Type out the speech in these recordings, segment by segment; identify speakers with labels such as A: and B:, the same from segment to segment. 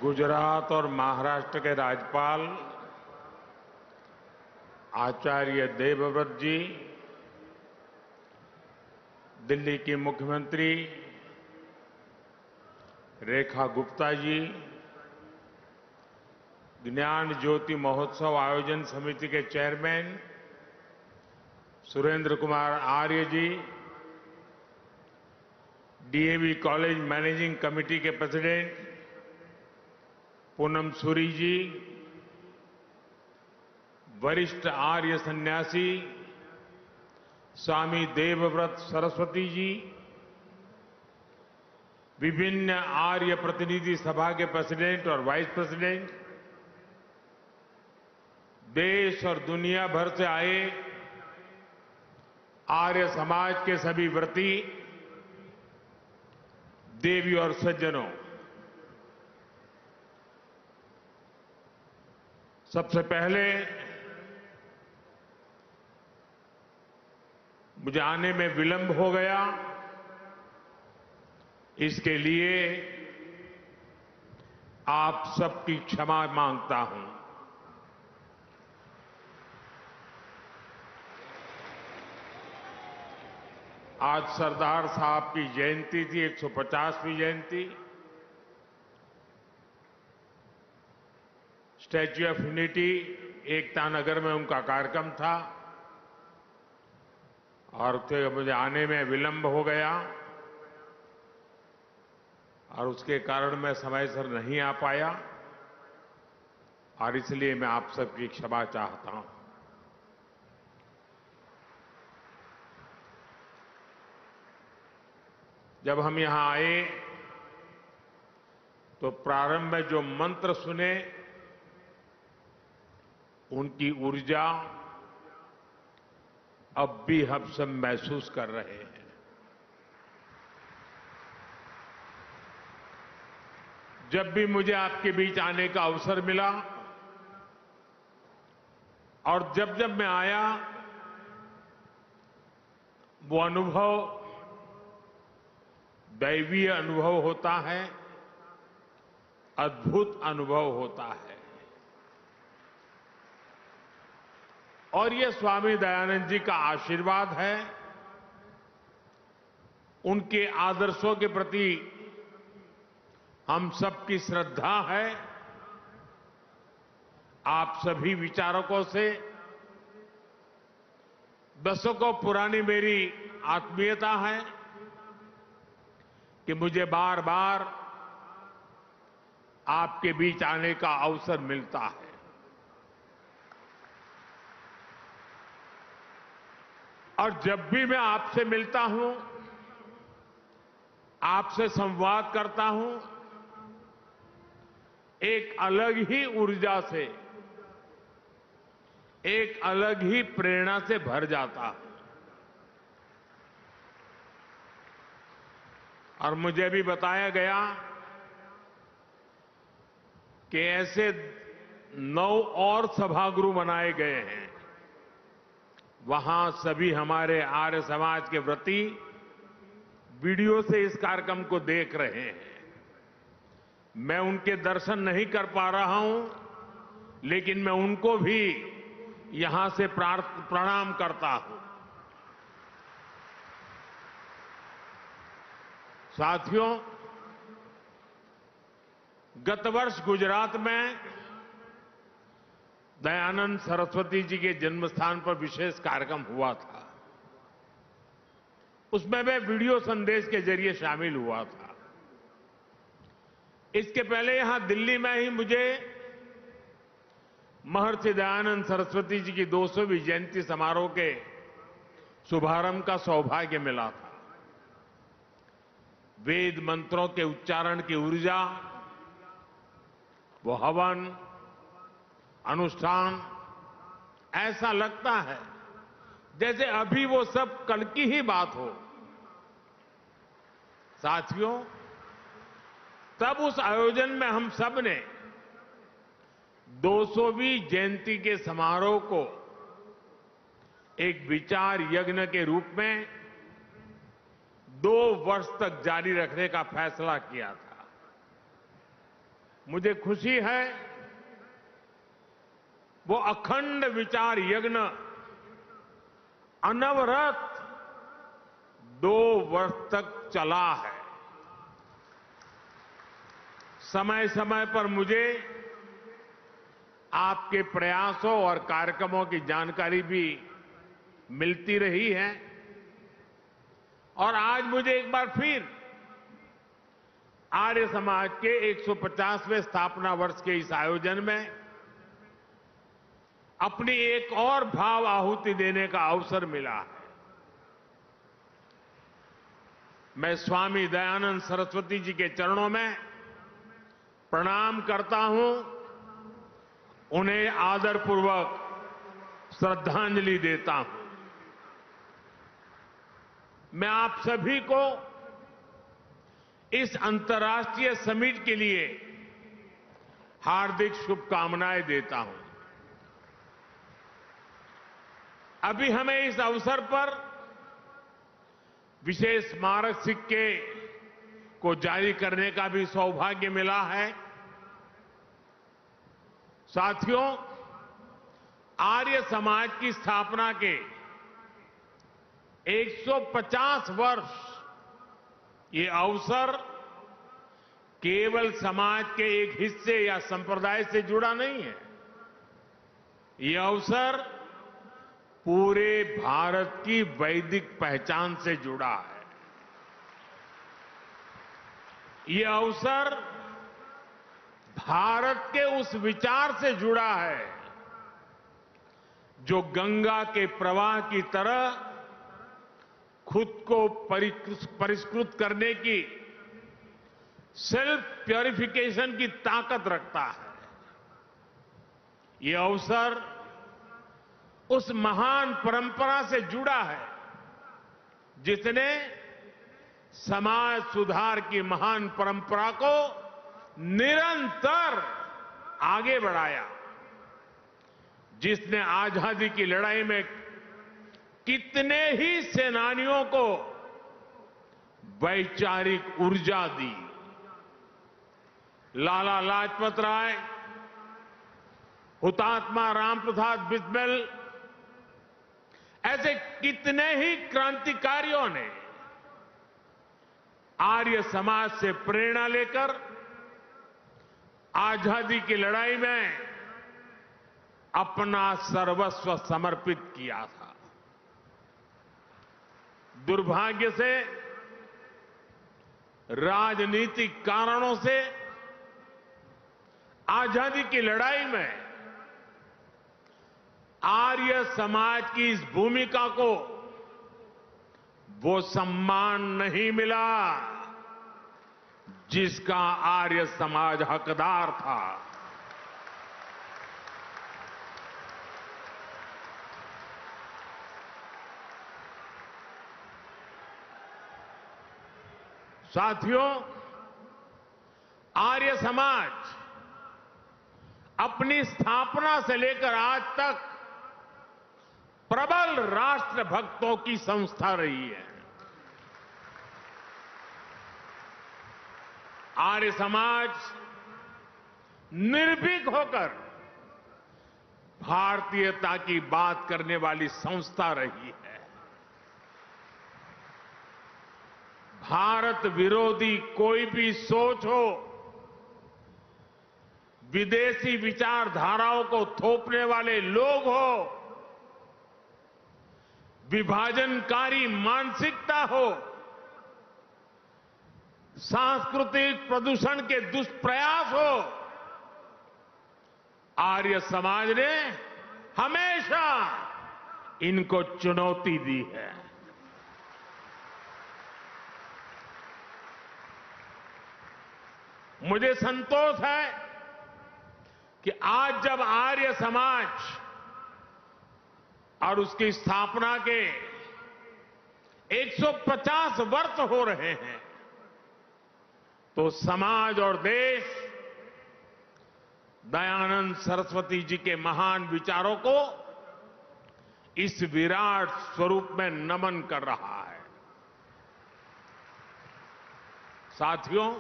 A: गुजरात और महाराष्ट्र के राज्यपाल आचार्य देवव्रत जी, दिल्ली की मुख्यमंत्री रेखा गुप्ता जी, ज्ञान ज्योति महोत्सव आयोजन समिति के चेयरमैन सुरेंद्र कुमार आर्य जी, डीएवी कॉलेज मैनेजिंग कमेटी के प्रेसिडेंट पूनम सूरी जी, वरिष्ठ आर्य सन्यासी स्वामी देवव्रत सरस्वती जी, विभिन्न आर्य प्रतिनिधि सभा के प्रेसिडेंट और वाइस प्रेसिडेंट, देश और दुनिया भर से आए आर्य समाज के सभी व्रती, देवी और सज्जनों, सबसे पहले मुझे आने में विलंब हो गया, इसके लिए आप सबकी क्षमा मांगता हूं। आज सरदार साहब की जयंती थी, 150वीं जयंती। Statue of unity Ekta Nagar में उनका कार्यक्रम था और मुझे आने में विलंब हो गया और उसके कारण मैं समय से नहीं आ पाया और इसलिए मैं आप सबकी क्षमा चाहता हूं। जब हम यहां आए तो प्रारंभ में जो मंत्र सुने, उनकी ऊर्जा अब भी हम सब महसूस कर रहे हैं। जब भी मुझे आपके बीच आने का अवसर मिला और जब जब मैं आया, वो अनुभव दैवीय अनुभव होता है, अद्भुत अनुभव होता है। और ये स्वामी दयानंद जी का आशीर्वाद है, उनके आदर्शों के प्रति हम सबकी श्रद्धा है। आप सभी विचारकों से दशकों पुरानी मेरी आत्मीयता है कि मुझे बार बार आपके बीच आने का अवसर मिलता है। और जब भी मैं आपसे मिलता हूं, आपसे संवाद करता हूं, एक अलग ही ऊर्जा से, एक अलग ही प्रेरणा से भर जाता हूं। और मुझे भी बताया गया कि ऐसे 9 और सभागृह बनाए गए हैं, वहां सभी हमारे आर्य समाज के व्रती वीडियो से इस कार्यक्रम को देख रहे हैं। मैं उनके दर्शन नहीं कर पा रहा हूं, लेकिन मैं उनको भी यहां से प्रणाम करता हूं। साथियों, गत वर्ष गुजरात में दयानंद सरस्वती जी के जन्म स्थान पर विशेष कार्यक्रम हुआ था। उसमें मैं वीडियो संदेश के जरिए शामिल हुआ था। इसके पहले यहां दिल्ली में ही मुझे महर्षि दयानंद सरस्वती जी की 200वीं जयंती समारोह के शुभारंभ का सौभाग्य मिला था। वेद मंत्रों के उच्चारण की ऊर्जा, वो हवन, अनुष्ठान, ऐसा लगता है जैसे अभी वो सब कल की ही बात हो। साथियों, तब उस आयोजन में हम सब ने 200वीं जयंती के समारोह को एक विचार यज्ञ के रूप में 2 वर्ष तक जारी रखने का फैसला किया था। मुझे खुशी है वो अखंड विचार यज्ञ अनवरत 2 वर्ष तक चला है। समय समय पर मुझे आपके प्रयासों और कार्यक्रमों की जानकारी भी मिलती रही है और आज मुझे एक बार फिर आर्य समाज के 150वें स्थापना वर्ष के इस आयोजन में अपनी एक और भाव आहुति देने का अवसर मिला है। मैं स्वामी दयानंद सरस्वती जी के चरणों में प्रणाम करता हूं, उन्हें आदरपूर्वक श्रद्धांजलि देता हूं। मैं आप सभी को इस अंतर्राष्ट्रीय समिट के लिए हार्दिक शुभकामनाएं देता हूं। अभी हमें इस अवसर पर विशेष स्मारक सिक्के को जारी करने का भी सौभाग्य मिला है। साथियों, आर्य समाज की स्थापना के 150 वर्ष ये अवसर केवल समाज के एक हिस्से या संप्रदाय से जुड़ा नहीं है। ये अवसर पूरे भारत की वैदिक पहचान से जुड़ा है। ये अवसर भारत के उस विचार से जुड़ा है जो गंगा के प्रवाह की तरह खुद को परिष्कृत करने की सेल्फ प्यूरिफिकेशन की ताकत रखता है। ये अवसर उस महान परंपरा से जुड़ा है जिसने समाज सुधार की महान परंपरा को निरंतर आगे बढ़ाया, जिसने आजादी की लड़ाई में कितने ही सेनानियों को वैचारिक ऊर्जा दी। लाला लाजपत राय, हुतात्मा राम प्रसाद बिस्मिल, ऐसे कितने ही क्रांतिकारियों ने आर्य समाज से प्रेरणा लेकर आजादी की लड़ाई में अपना सर्वस्व समर्पित किया था। दुर्भाग्य से राजनीतिक कारणों से आजादी की लड़ाई में आर्य समाज की इस भूमिका को वो सम्मान नहीं मिला जिसका आर्य समाज हकदार था। साथियों, आर्य समाज अपनी स्थापना से लेकर आज तक प्रबल राष्ट्र भक्तों की संस्था रही है। आर्य समाज निर्भीक होकर भारतीयता की बात करने वाली संस्था रही है। भारत विरोधी कोई भी सोच हो, विदेशी विचारधाराओं को थोपने वाले लोग हो, विभाजनकारी मानसिकता हो, सांस्कृतिक प्रदूषण के दुष्प्रयास हो, आर्य समाज ने हमेशा इनको चुनौती दी है। मुझे संतोष है कि आज जब आर्य समाज और उसकी स्थापना के 150 वर्ष हो रहे हैं, तो समाज और देश दयानंद सरस्वती जी के महान विचारों को इस विराट स्वरूप में नमन कर रहा है। साथियों,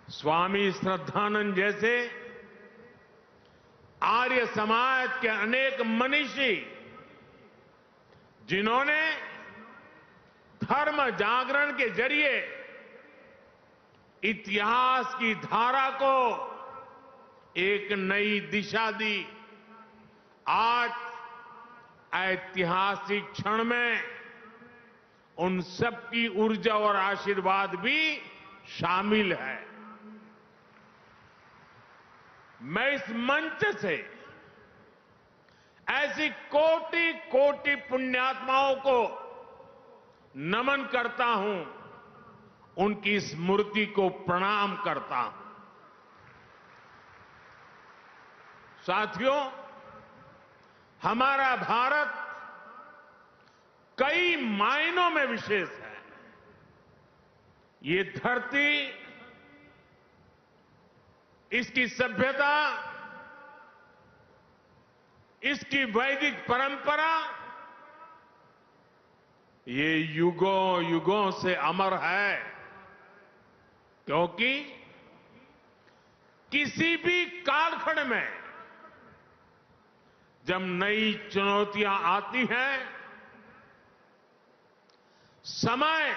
A: स्वामी श्रद्धानंद जैसे आर्य समाज के अनेक मनीषी जिन्होंने धर्म जागरण के जरिए इतिहास की धारा को एक नई दिशा दी। आज ऐतिहासिक क्षण में उन सबकी ऊर्जा और आशीर्वाद भी शामिल है। मैं इस मंच से ऐसी कोटि कोटि पुण्यात्माओं को नमन करता हूं, उनकी स्मृति को प्रणाम करता हूं। साथियों, हमारा भारत कई मायनों में विशेष है। ये धरती, इसकी सभ्यता, इसकी वैदिक परंपरा, ये युगों युगों से अमर है, क्योंकि किसी भी कालखंड में जब नई चुनौतियां आती हैं, समय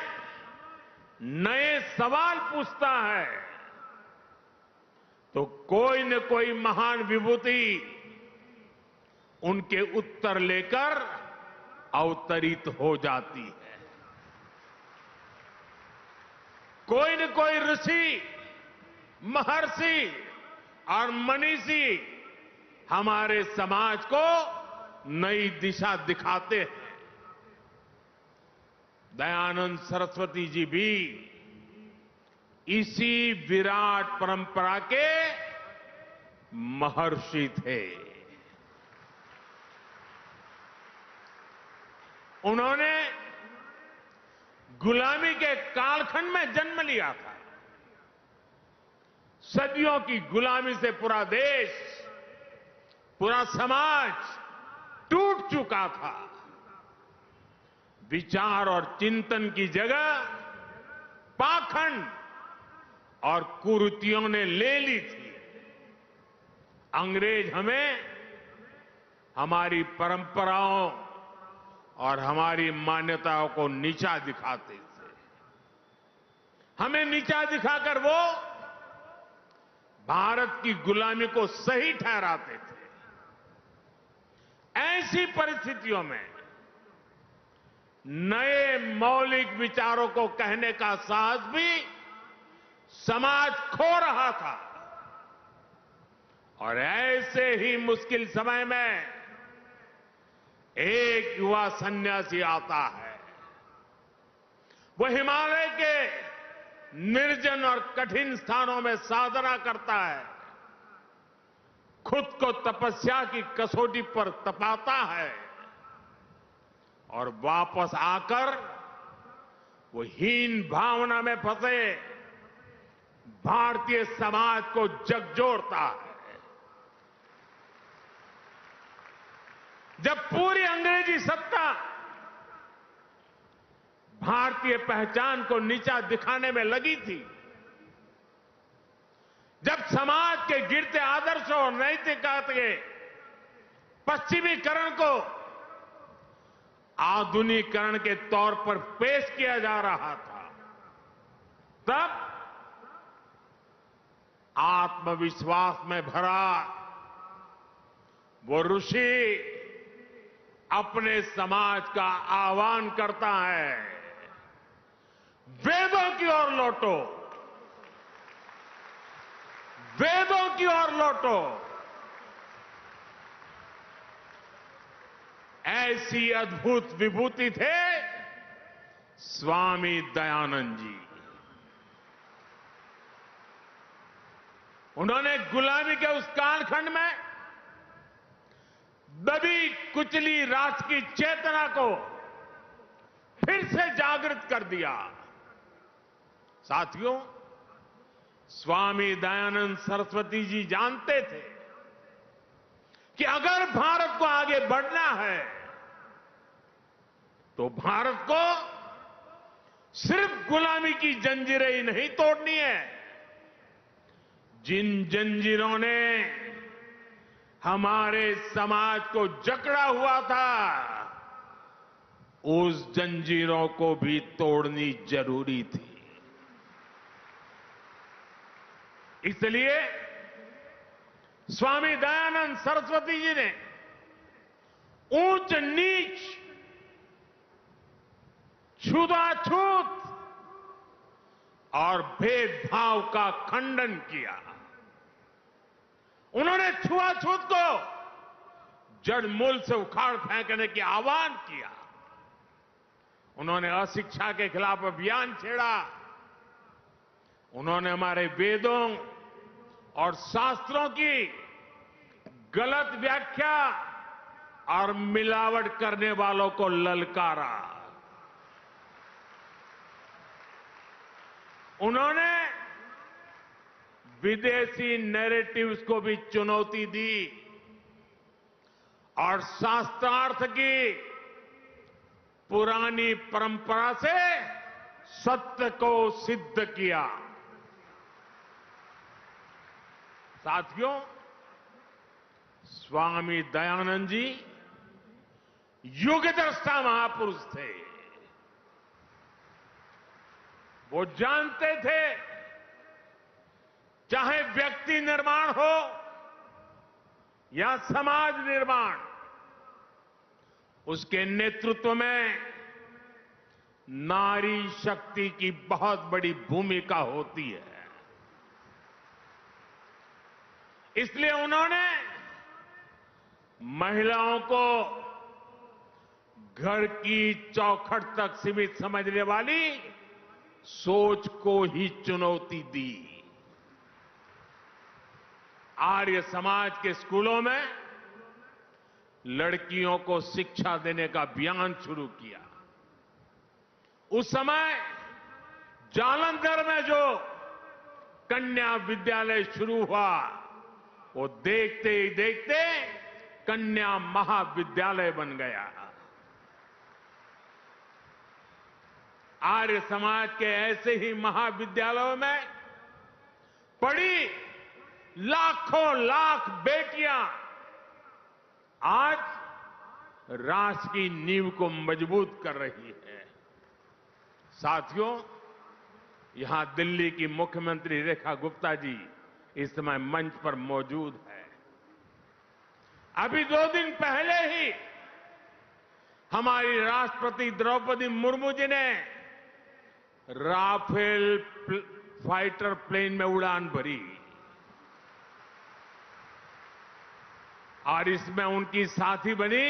A: नए सवाल पूछता है, तो कोई न कोई महान विभूति उनके उत्तर लेकर अवतरित हो जाती है। कोई न कोई ऋषि, महर्षि और मनीषी हमारे समाज को नई दिशा दिखाते हैं। दयानंद सरस्वती जी भी इसी विराट परंपरा के महर्षि थे। उन्होंने गुलामी के कालखंड में जन्म लिया था। सदियों की गुलामी से पूरा देश, पूरा समाज टूट चुका था। विचार और चिंतन की जगह पाखंड और कुरीतियों ने ले ली थी। अंग्रेज हमें हमारी परंपराओं और हमारी मान्यताओं को नीचा दिखाते थे। हमें नीचा दिखाकर वो भारत की गुलामी को सही ठहराते थे। ऐसी परिस्थितियों में नए मौलिक विचारों को कहने का साहस भी समाज खो रहा था। और ऐसे ही मुश्किल समय में एक युवा सन्यासी आता है। वो हिमालय के निर्जन और कठिन स्थानों में साधना करता है, खुद को तपस्या की कसौटी पर तपाता है और वापस आकर वो हीन भावना में फंसे भारतीय समाज को झकझोरता है। जब पूरी अंग्रेजी सत्ता भारतीय पहचान को नीचा दिखाने में लगी थी, जब समाज के गिरते आदर्शों और नैतिकता के पश्चिमीकरण को आधुनिकीकरण के तौर पर पेश किया जा रहा था, तब आत्मविश्वास में भरा वो ऋषि अपने समाज का आह्वान करता है, वेदों की ओर लौटो, वेदों की ओर लौटो। ऐसी अद्भुत विभूति थे स्वामी दयानंद जी। उन्होंने गुलामी के उस कालखंड में दबी कुचली राष्ट्र की चेतना को फिर से जागृत कर दिया। साथियों, स्वामी दयानंद सरस्वती जी जानते थे कि अगर भारत को आगे बढ़ना है तो भारत को सिर्फ गुलामी की जंजीरें ही नहीं तोड़नी है, जिन जंजीरों ने हमारे समाज को जकड़ा हुआ था, उस जंजीरों को भी तोड़नी जरूरी थी। इसलिए स्वामी दयानंद सरस्वती जी ने ऊंच नीच, छूताछूत और भेदभाव का खंडन किया। उन्होंने छुआछूत को जड़ मूल से उखाड़ फेंकने की आह्वान किया। उन्होंने अशिक्षा के खिलाफ अभियान छेड़ा। उन्होंने हमारे वेदों और शास्त्रों की गलत व्याख्या और मिलावट करने वालों को ललकारा। उन्होंने विदेशी नैरेटिव्स को भी चुनौती दी और शास्त्रार्थ की पुरानी परंपरा से सत्य को सिद्ध किया। साथियों, स्वामी दयानंद जी युगद्रष्टा महापुरुष थे। वो जानते थे, चाहे व्यक्ति निर्माण हो या समाज निर्माण, उसके नेतृत्व में नारी शक्ति की बहुत बड़ी भूमिका होती है। इसलिए उन्होंने महिलाओं को घर की चौखट तक सीमित समझने वाली सोच को ही चुनौती दी। आर्य समाज के स्कूलों में लड़कियों को शिक्षा देने का अभियान शुरू किया। उस समय जालंधर में जो कन्या विद्यालय शुरू हुआ, वो देखते ही देखते कन्या महाविद्यालय बन गया। आर्य समाज के ऐसे ही महाविद्यालयों में पढ़ी लाखों लाख बेटियां आज राष्ट्र की नींव को मजबूत कर रही है। साथियों, यहां दिल्ली की मुख्यमंत्री रेखा गुप्ता जी इस समय मंच पर मौजूद है। अभी 2 दिन पहले ही हमारी राष्ट्रपति द्रौपदी मुर्मू जी ने राफेल फाइटर प्लेन में उड़ान भरी और इसमें उनकी साथी बनी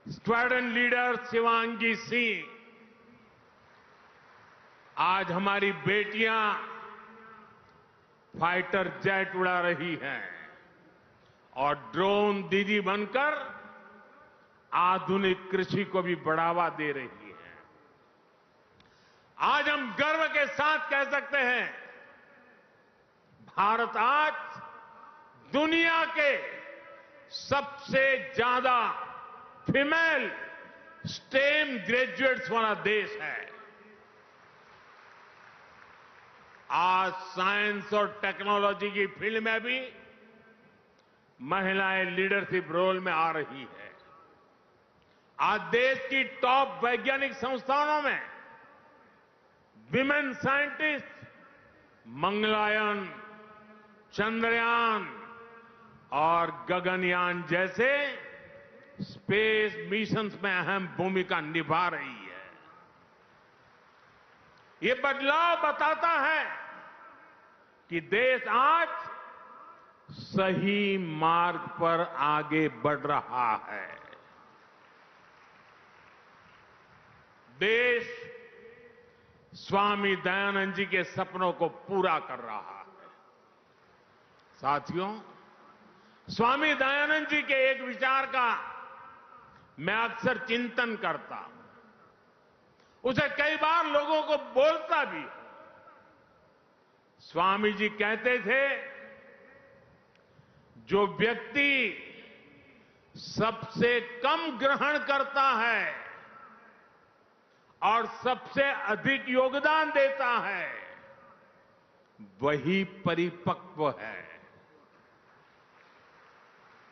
A: स्क्वाड्रन लीडर शिवांगी सिंह। आज हमारी बेटियां फाइटर जेट उड़ा रही हैं और ड्रोन दीदी बनकर आधुनिक कृषि को भी बढ़ावा दे रही है। आज हम गर्व के साथ कह सकते हैं, भारत आज दुनिया के सबसे ज्यादा फीमेल स्टेम ग्रेजुएट्स वाला देश है। आज साइंस और टेक्नोलॉजी की फील्ड में भी महिलाएं लीडरशिप रोल में आ रही है। आज देश की टॉप वैज्ञानिक संस्थानों में विमेन साइंटिस्ट मंगलयान, चंद्रयान और गगनयान जैसे स्पेस मिशंस में अहम भूमिका निभा रही है। ये बदलाव बताता है कि देश आज सही मार्ग पर आगे बढ़ रहा है। देश स्वामी दयानंद जी के सपनों को पूरा कर रहा है। साथियों, स्वामी दयानंद जी के एक विचार का मैं अक्सर चिंतन करता हूं, उसे कई बार लोगों को बोलता भी हूं। स्वामी जी कहते थे, जो व्यक्ति सबसे कम ग्रहण करता है और सबसे अधिक योगदान देता है, वही परिपक्व है।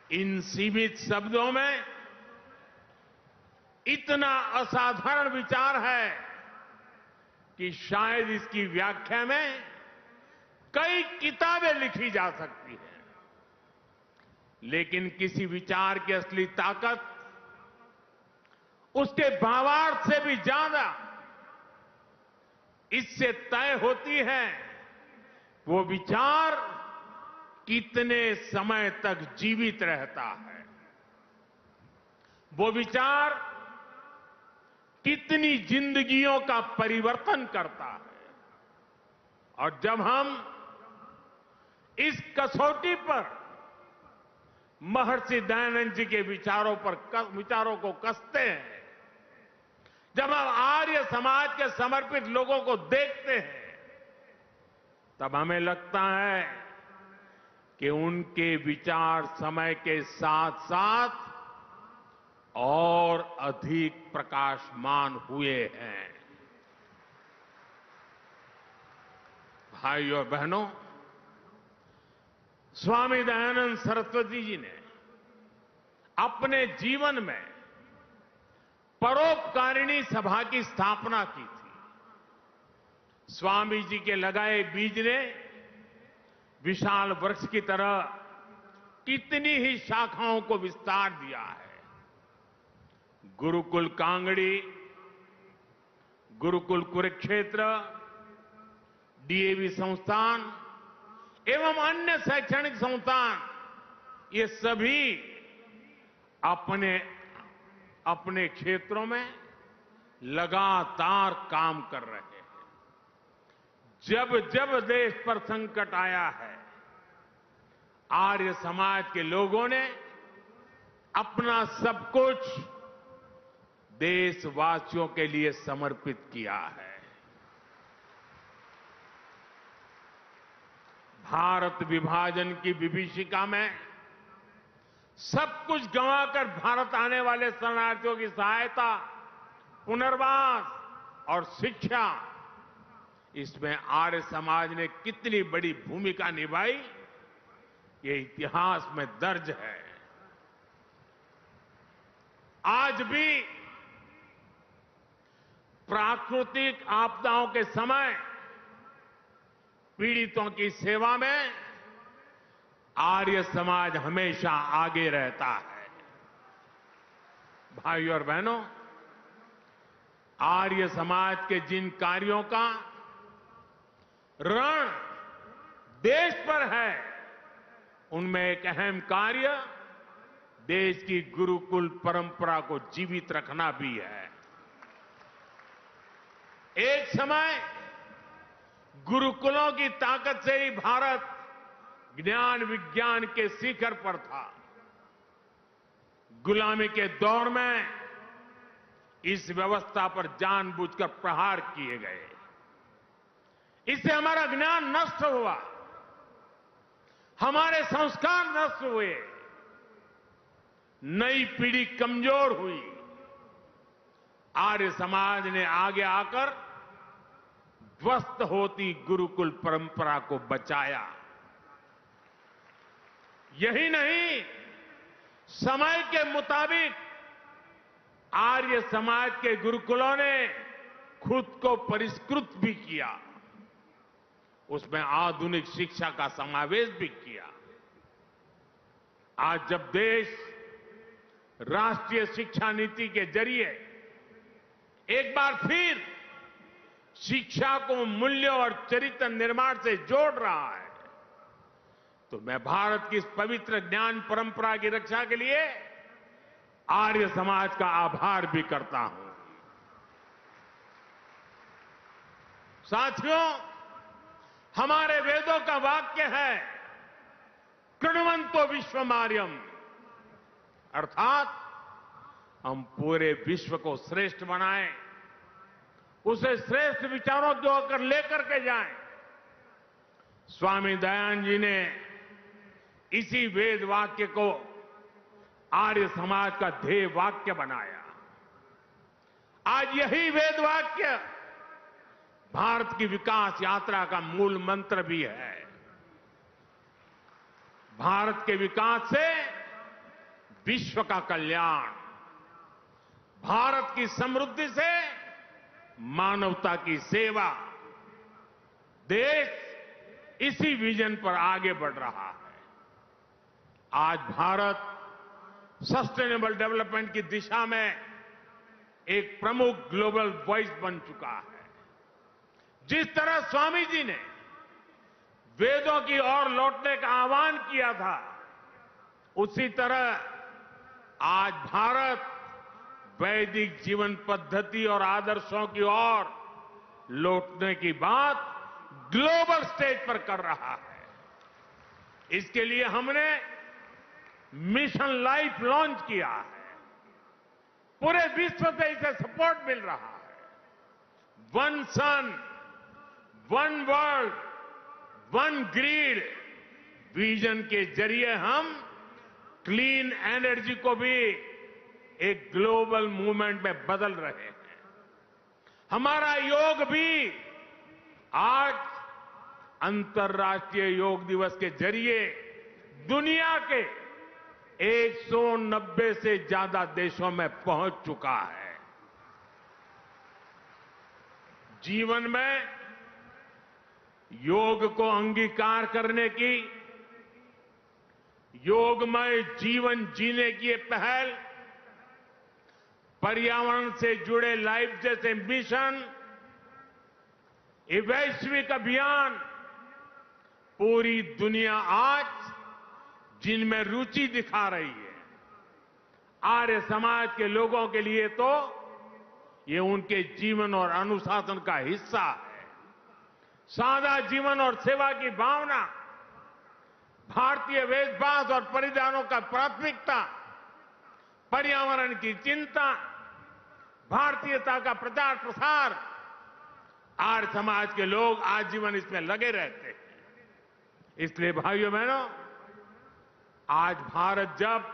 A: इन सीमित शब्दों में इतना असाधारण विचार है कि शायद इसकी व्याख्या में कई किताबें लिखी जा सकती हैं। लेकिन किसी विचार की असली ताकत उसके भावार्थ से भी ज्यादा इससे तय होती है वो विचार कितने समय तक जीवित रहता है, वो विचार कितनी जिंदगियों का परिवर्तन करता है। और जब हम इस कसौटी पर महर्षि दयानंद जी के विचारों को कसते हैं, जब हम आर्य समाज के समर्पित लोगों को देखते हैं, तब हमें लगता है कि उनके विचार समय के साथ साथ और अधिक प्रकाशमान हुए हैं। भाइयों और बहनों, स्वामी दयानंद सरस्वती जी ने अपने जीवन में परोपकारिणी सभा की स्थापना की थी। स्वामी जी के लगाए बीज ने विशाल वृक्ष की तरह कितनी ही शाखाओं को विस्तार दिया है। गुरुकुल कांगड़ी, गुरुकुल कुरुक्षेत्र, डीएवी संस्थान एवं अन्य शैक्षणिक संस्थान, ये सभी अपने अपने क्षेत्रों में लगातार काम कर रहे हैं। जब जब देश पर संकट आया है, आर्य समाज के लोगों ने अपना सब कुछ देशवासियों के लिए समर्पित किया है। भारत विभाजन की विभीषिका में सब कुछ गंवाकर भारत आने वाले शरणार्थियों की सहायता, पुनर्वास और शिक्षा, इसमें आर्य समाज ने कितनी बड़ी भूमिका निभाई, ये इतिहास में दर्ज है। आज भी प्राकृतिक आपदाओं के समय पीड़ितों की सेवा में आर्य समाज हमेशा आगे रहता है। भाइयों और बहनों, आर्य समाज के जिन कार्यों का ऋण देश पर है, उनमें एक अहम कार्य देश की गुरुकुल परंपरा को जीवित रखना भी है। एक समय गुरुकुलों की ताकत से ही भारत ज्ञान विज्ञान के शिखर पर था। गुलामी के दौर में इस व्यवस्था पर जानबूझकर प्रहार किए गए। इससे हमारा ज्ञान नष्ट हुआ, हमारे संस्कार नष्ट हुए, नई पीढ़ी कमजोर हुई। आर्य समाज ने आगे आकर ध्वस्त होती गुरुकुल परंपरा को बचाया। यही नहीं, समय के मुताबिक आर्य समाज के गुरुकुलों ने खुद को परिष्कृत भी किया, उसमें आधुनिक शिक्षा का समावेश भी किया। आज जब देश राष्ट्रीय शिक्षा नीति के जरिए एक बार फिर शिक्षा को मूल्यों और चरित्र निर्माण से जोड़ रहा है, तो मैं भारत की इस पवित्र ज्ञान परंपरा की रक्षा के लिए आर्य समाज का आभार भी करता हूं। साथियों, हमारे वेदों का वाक्य है कृण्वन्तो विश्वमार्यम, अर्थात हम पूरे विश्व को श्रेष्ठ बनाएं, उसे श्रेष्ठ विचारों की ओर लेकर के जाएं। स्वामी दयानंद जी ने इसी वेद वाक्य को आर्य समाज का ध्येय वाक्य बनाया। आज यही वेद वाक्य भारत की विकास यात्रा का मूल मंत्र भी है। भारत के विकास से विश्व का कल्याण, भारत की समृद्धि से मानवता की सेवा, देश इसी विजन पर आगे बढ़ रहा है। आज भारत सस्टेनेबल डेवलपमेंट की दिशा में एक प्रमुख ग्लोबल वॉइस बन चुका है। जिस तरह स्वामी जी ने वेदों की ओर लौटने का आह्वान किया था, उसी तरह आज भारत वैदिक जीवन पद्धति और आदर्शों की ओर लौटने की बात ग्लोबल स्टेज पर कर रहा है। इसके लिए हमने मिशन लाइफ लॉन्च किया है। पूरे विश्व से इसे सपोर्ट मिल रहा है। One sun, one world, one grid vision के जरिए हम क्लीन एनर्जी को भी एक ग्लोबल मूवमेंट में बदल रहे हैं। हमारा योग भी आज अंतर्राष्ट्रीय योग दिवस के जरिए दुनिया के 190 से ज्यादा देशों में पहुंच चुका है। जीवन में योग को अंगीकार करने की, योगमय जीवन जीने की ये पहल पर्यावरण से जुड़े लाइफ जैसे मिशन, ये वैश्विक अभियान पूरी दुनिया आज जिनमें रुचि दिखा रही है। आर्य समाज के लोगों के लिए तो ये उनके जीवन और अनुशासन का हिस्सा है। सादा जीवन और सेवा की भावना, भारतीय वेशभूषा और परिधानों का प्राथमिकता, पर्यावरण की चिंता, भारतीयता का प्रचार प्रसार, आर्य समाज के लोग आजीवन इसमें लगे रहते हैं। इसलिए भाइयों बहनों, आज भारत जब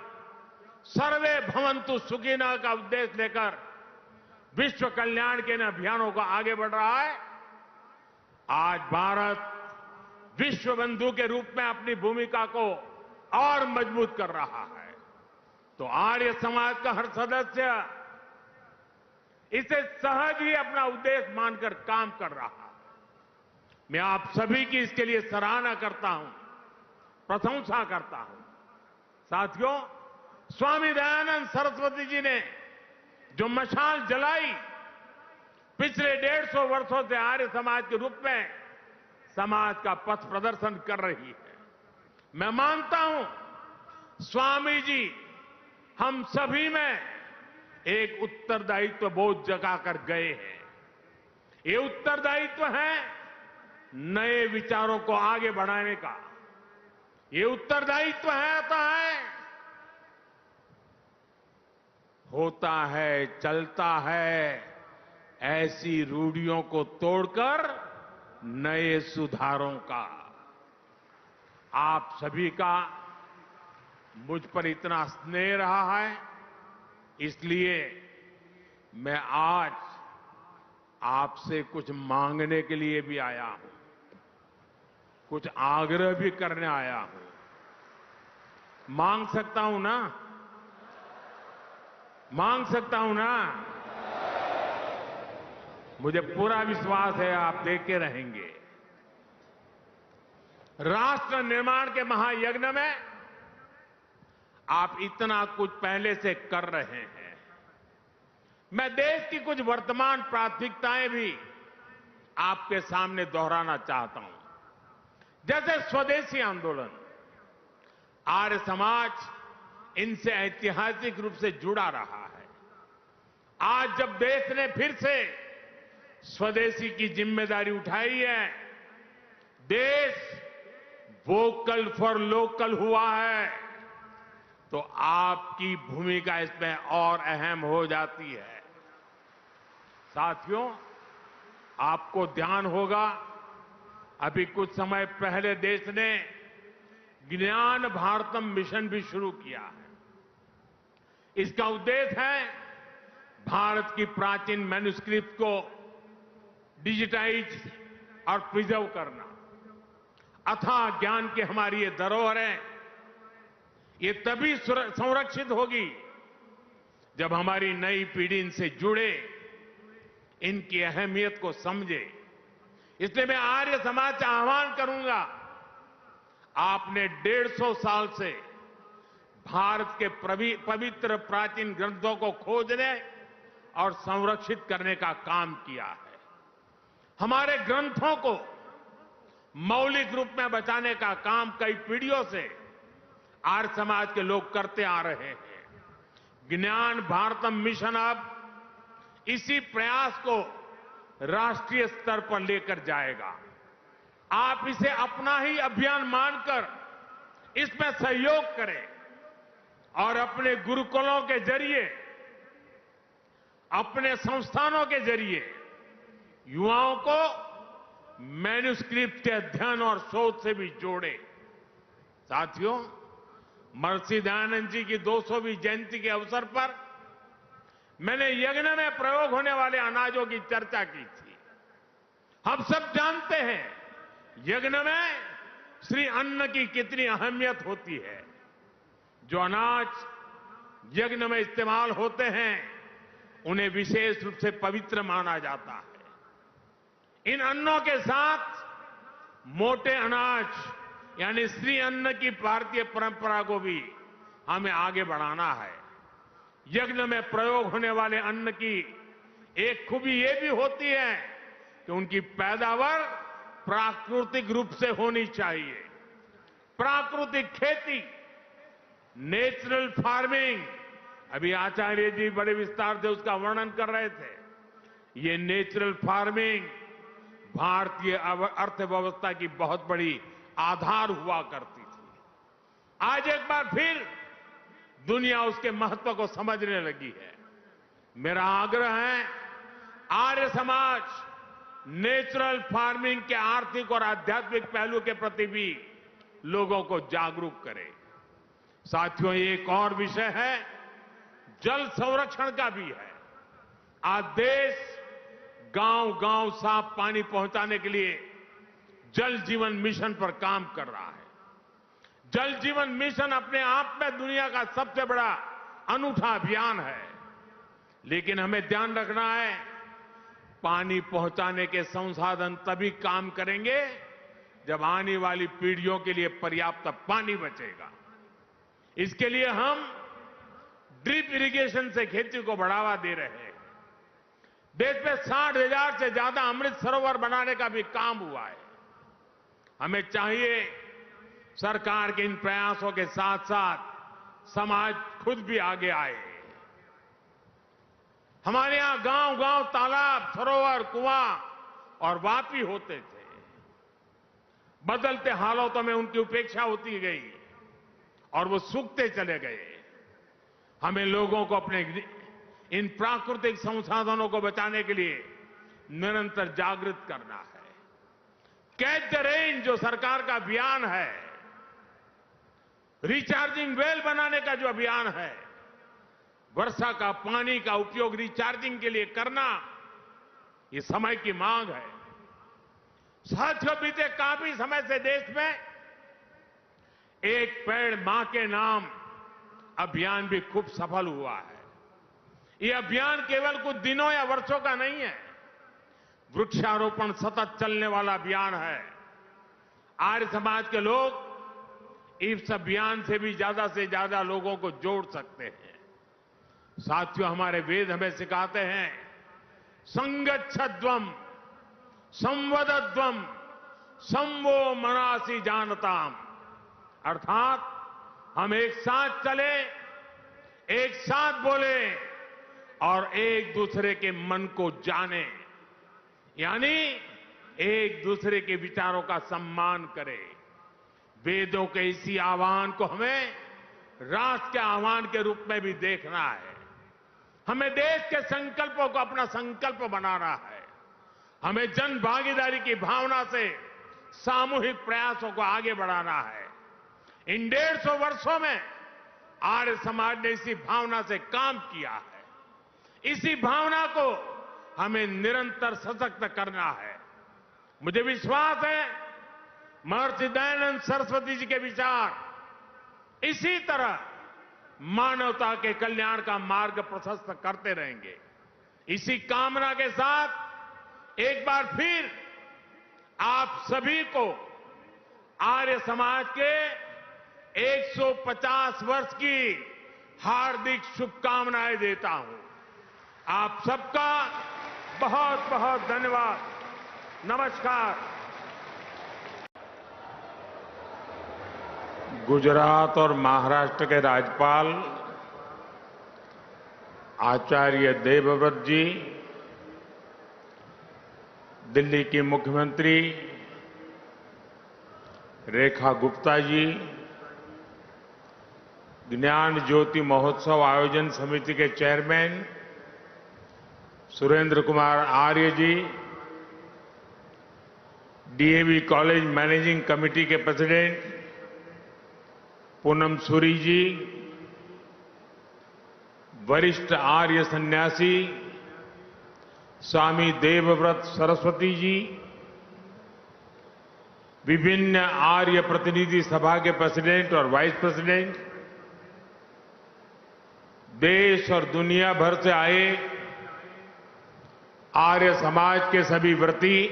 A: सर्वे भवन्तु सुखिनः का उद्देश्य लेकर विश्व कल्याण के इन अभियानों को आगे बढ़ रहा है, आज भारत विश्व बंधु के रूप में अपनी भूमिका को और मजबूत कर रहा है। तो आर्य समाज का हर सदस्य इसे सहज ही अपना उद्देश्य मानकर काम कर रहा है। मैं आप सभी की इसके लिए सराहना करता हूं, प्रशंसा करता हूं। साथियों, स्वामी दयानंद सरस्वती जी ने जो मशाल जलाई, पिछले 150 वर्षों से आर्य समाज के रूप में समाज का पथ प्रदर्शन कर रही है। मैं मानता हूं स्वामी जी हम सभी में एक उत्तरदायित्व बोझ जगा कर गए हैं। ये उत्तरदायित्व है नए विचारों को आगे बढ़ाने का। ये उत्तरदायित्व होता है, चलता है, ऐसी रूढ़ियों को तोड़कर नए सुधारों का। आप सभी का मुझ पर इतना स्नेह रहा है, इसलिए मैं आज आपसे कुछ मांगने के लिए भी आया हूं, कुछ आग्रह भी करने आया हूं। मांग सकता हूं ना? मांग सकता हूं ना? मुझे पूरा विश्वास है आप देखे रहेंगे। राष्ट्र निर्माण के महायज्ञ में आप इतना कुछ पहले से कर रहे हैं। मैं देश की कुछ वर्तमान प्राथमिकताएं भी आपके सामने दोहराना चाहता हूं। जैसे स्वदेशी आंदोलन, आर्य समाज इनसे ऐतिहासिक रूप से जुड़ा रहा है। आज जब देश ने फिर से स्वदेशी की जिम्मेदारी उठाई है, देश वोकल फॉर लोकल हुआ है, तो आपकी भूमिका इसमें और अहम हो जाती है। साथियों, आपको ध्यान होगा, अभी कुछ समय पहले देश ने ज्ञान भारतम मिशन भी शुरू किया है। इसका उद्देश्य है भारत की प्राचीन मैन्युस्क्रिप्ट को डिजिटाइज और प्रिजर्व करना, अथाह ज्ञान की हमारी ये धरोहर है, ये तभी संरक्षित होगी जब हमारी नई पीढ़ी इनसे जुड़े, इनकी अहमियत को समझे। इसलिए मैं आर्य समाज से आह्वान करूंगा, आपने 150 साल से भारत के पवित्र प्राचीन ग्रंथों को खोजने और संरक्षित करने का काम किया है। हमारे ग्रंथों को मौलिक रूप में बचाने का काम कई पीढ़ियों से आर्य समाज के लोग करते आ रहे हैं। ज्ञान भारतम मिशन अब इसी प्रयास को राष्ट्रीय स्तर पर लेकर जाएगा। आप इसे अपना ही अभियान मानकर इसमें सहयोग करें और अपने गुरुकुलों के जरिए, अपने संस्थानों के जरिए युवाओं को मैन्युस्क्रिप्ट के अध्ययन और शोध से भी जोड़े। साथियों, महर्षि दयानंद जी की 200वीं जयंती के अवसर पर मैंने यज्ञ में प्रयोग होने वाले अनाजों की चर्चा की थी। हम सब जानते हैं यज्ञ में श्री अन्न की कितनी अहमियत होती है। जो अनाज यज्ञ में इस्तेमाल होते हैं उन्हें विशेष रूप से पवित्र माना जाता है। इन अन्नों के साथ मोटे अनाज यानी श्री अन्न की भारतीय परंपरा को भी हमें आगे बढ़ाना है। यज्ञ में प्रयोग होने वाले अन्न की एक खूबी ये भी होती है कि उनकी पैदावार प्राकृतिक रूप से होनी चाहिए। प्राकृतिक खेती, नेचुरल फार्मिंग, अभी आचार्य जी बड़े विस्तार से उसका वर्णन कर रहे थे। ये नेचुरल फार्मिंग भारतीय अर्थव्यवस्था की बहुत बड़ी आधार हुआ करती थी। आज एक बार फिर दुनिया उसके महत्व को समझने लगी है। मेरा आग्रह है, आर्य समाज नेचुरल फार्मिंग के आर्थिक और आध्यात्मिक पहलू के प्रति भी लोगों को जागरूक करे। साथियों, एक और विषय है, जल संरक्षण का भी है। आज देश गांव-गांव साफ पानी पहुंचाने के लिए जल जीवन मिशन पर काम कर रहा है। जल जीवन मिशन अपने आप में दुनिया का सबसे बड़ा अनूठा अभियान है। लेकिन हमें ध्यान रखना है, पानी पहुंचाने के संसाधन तभी काम करेंगे जब आने वाली पीढ़ियों के लिए पर्याप्त पानी बचेगा। इसके लिए हम ड्रिप इरिगेशन से खेती को बढ़ावा दे रहे हैं। देश में 60,000 से ज्यादा अमृत सरोवर बनाने का भी काम हुआ है। हमें चाहिए सरकार के इन प्रयासों के साथ साथ समाज खुद भी आगे आए। हमारे यहां गांव-गांव तालाब, सरोवर, कुआं और वापी होते थे। बदलते हालातों में उनकी उपेक्षा होती गई और वो सूखते चले गए। हमें लोगों को अपने इन प्राकृतिक संसाधनों को बचाने के लिए निरंतर जागृत करना है। कैच द रेन जो सरकार का अभियान है, रिचार्जिंग वेल बनाने का जो अभियान है, वर्षा का पानी का उपयोग रिचार्जिंग के लिए करना, ये समय की मांग है। साथियों, बीते काफी समय से देश में एक पेड़ मां के नाम अभियान भी खूब सफल हुआ है। ये अभियान केवल कुछ दिनों या वर्षों का नहीं है, वृक्षारोपण सतत चलने वाला अभियान है। आर्य समाज के लोग इस अभियान से भी ज्यादा लोगों को जोड़ सकते हैं। साथियों, हमारे वेद हमें सिखाते हैं, संगच्छध्वम संवदध्वम संवो मनासी जानताम, अर्थात हम एक साथ चले, एक साथ बोले और एक दूसरे के मन को जाने, यानी एक दूसरे के विचारों का सम्मान करें। वेदों के इसी आह्वान को हमें राष्ट्र के आह्वान के रूप में भी देखना है। हमें देश के संकल्पों को अपना संकल्प बनाना है। हमें जन भागीदारी की भावना से सामूहिक प्रयासों को आगे बढ़ाना है। इन 150 वर्षों में आर्य समाज ने इसी भावना से काम किया है। इसी भावना को हमें निरंतर सशक्त करना है। मुझे विश्वास है महर्षि दयानंद सरस्वती जी के विचार इसी तरह मानवता के कल्याण का मार्ग प्रशस्त करते रहेंगे। इसी कामना के साथ एक बार फिर आप सभी को आर्य समाज के 150 वर्ष की हार्दिक शुभकामनाएं देता हूं। आप सबका बहुत बहुत धन्यवाद। नमस्कार। गुजरात और महाराष्ट्र के राज्यपाल आचार्य देवव्रत जी, दिल्ली की मुख्यमंत्री रेखा गुप्ता जी, ज्ञान ज्योति महोत्सव आयोजन समिति के चेयरमैन सुरेंद्र कुमार आर्य जी, डीएवी कॉलेज मैनेजिंग कमेटी के प्रेसिडेंट पूनम सूरी जी, वरिष्ठ आर्य सन्यासी स्वामी देवव्रत सरस्वती जी, विभिन्न आर्य प्रतिनिधि सभा के प्रेसिडेंट और वाइस प्रेसिडेंट, देश और दुनिया भर से आए आर्य समाज के सभी व्रती,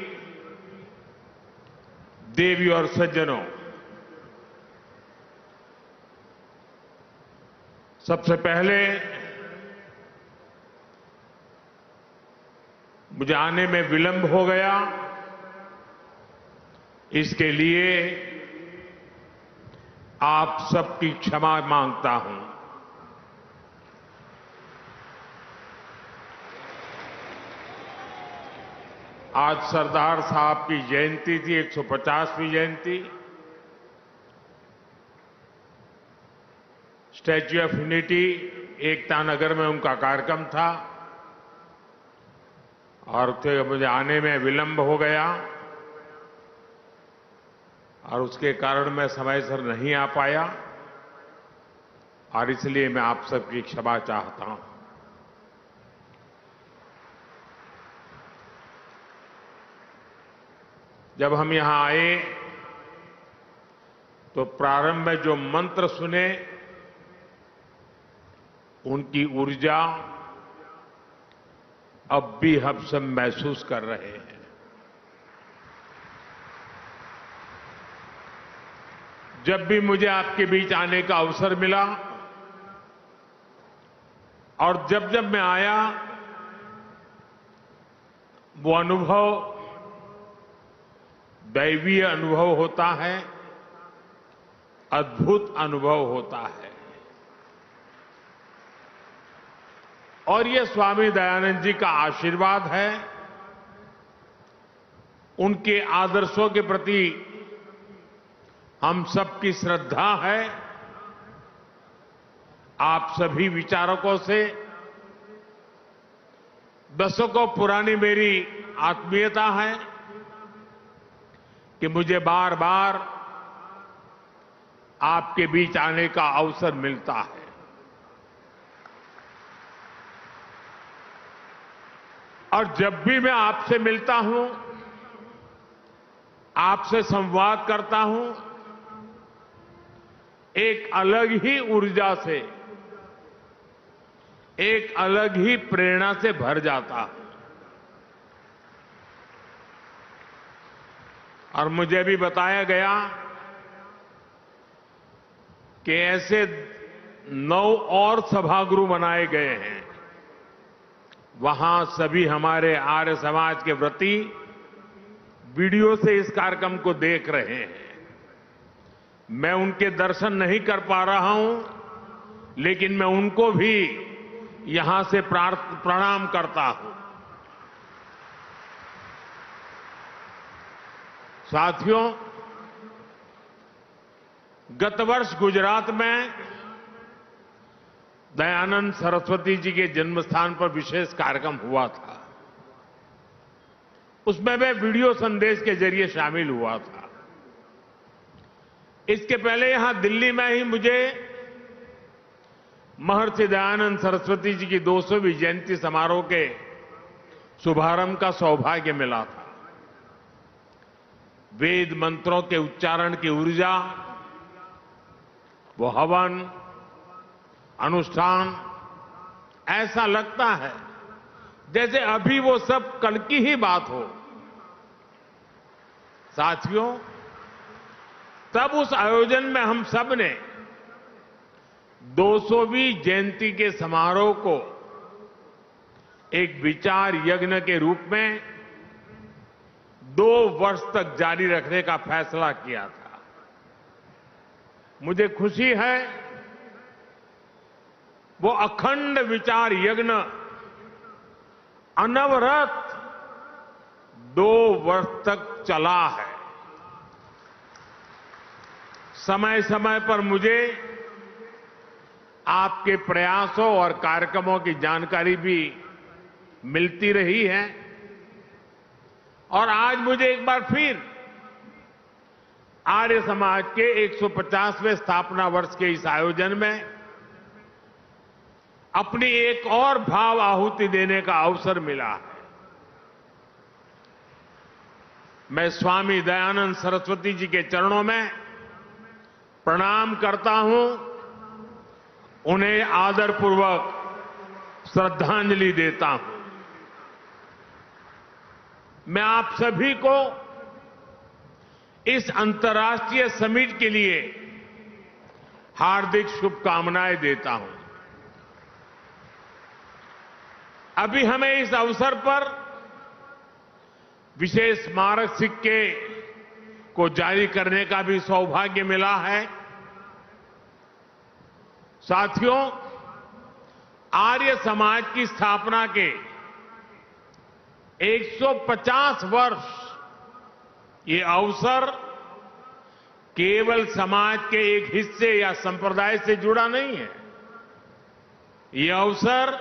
A: देवी और सज्जनों, सबसे पहले मुझे आने में विलंब हो गया, इसके लिए आप सबकी क्षमा मांगता हूं। आज सरदार साहब की जयंती थी, 150वीं जयंती। Statue of unity Ekta Nagar में उनका कार्यक्रम था और मुझे आने में विलंब हो गया और उसके कारण मैं समय से नहीं आ पाया और इसलिए मैं आप सबकी क्षमा चाहता हूं। जब हम यहां आए तो प्रारंभ में जो मंत्र सुने उनकी ऊर्जा अब भी हम सब महसूस कर रहे हैं। जब भी मुझे आपके बीच आने का अवसर मिला और जब जब मैं आया, वो अनुभव दैवीय अनुभव होता है, अद्भुत अनुभव होता है। और ये स्वामी दयानंद जी का आशीर्वाद है, उनके आदर्शों के प्रति हम सबकी श्रद्धा है। आप सभी विचारकों से दशकों पुरानी मेरी आत्मीयता है कि मुझे बार बार आपके बीच आने का अवसर मिलता है। और जब भी मैं आपसे मिलता हूं, आपसे संवाद करता हूं, एक अलग ही ऊर्जा से, एक अलग ही प्रेरणा से भर जाता हूं। और मुझे भी बताया गया कि ऐसे 9 और सभागृह बनाए गए हैं। वहां सभी हमारे आर्य समाज के व्रती वीडियो से इस कार्यक्रम को देख रहे हैं। मैं उनके दर्शन नहीं कर पा रहा हूं, लेकिन मैं उनको भी यहां से प्रणाम करता हूं। साथियों, गत वर्ष गुजरात में दयानंद सरस्वती जी के जन्म स्थान पर विशेष कार्यक्रम हुआ था। उसमें मैं वीडियो संदेश के जरिए शामिल हुआ था। इसके पहले यहां दिल्ली में ही मुझे महर्षि दयानंद सरस्वती जी की 200वीं जयंती समारोह के शुभारंभ का सौभाग्य मिला था। वेद मंत्रों के उच्चारण की ऊर्जा, वो हवन, अनुष्ठान, ऐसा लगता है जैसे अभी वो सब कल की ही बात हो। साथियों, तब उस आयोजन में हम सब ने 200वीं जयंती के समारोह को एक विचार यज्ञ के रूप में 2 वर्ष तक जारी रखने का फैसला किया था। मुझे खुशी है वो अखंड विचार यज्ञ अनवरत 2 वर्ष तक चला है। समय समय पर मुझे आपके प्रयासों और कार्यक्रमों की जानकारी भी मिलती रही है और आज मुझे एक बार फिर आर्य समाज के 150वें स्थापना वर्ष के इस आयोजन में अपनी एक और भाव आहुति देने का अवसर मिला है। मैं स्वामी दयानंद सरस्वती जी के चरणों में प्रणाम करता हूं, उन्हें आदरपूर्वक श्रद्धांजलि देता हूं। मैं आप सभी को इस अंतर्राष्ट्रीय समिट के लिए हार्दिक शुभकामनाएं देता हूं। अभी हमें इस अवसर पर विशेष स्मारक सिक्के को जारी करने का भी सौभाग्य मिला है। साथियों, आर्य समाज की स्थापना के 150 वर्ष, ये अवसर केवल समाज के एक हिस्से या संप्रदाय से जुड़ा नहीं है। ये अवसर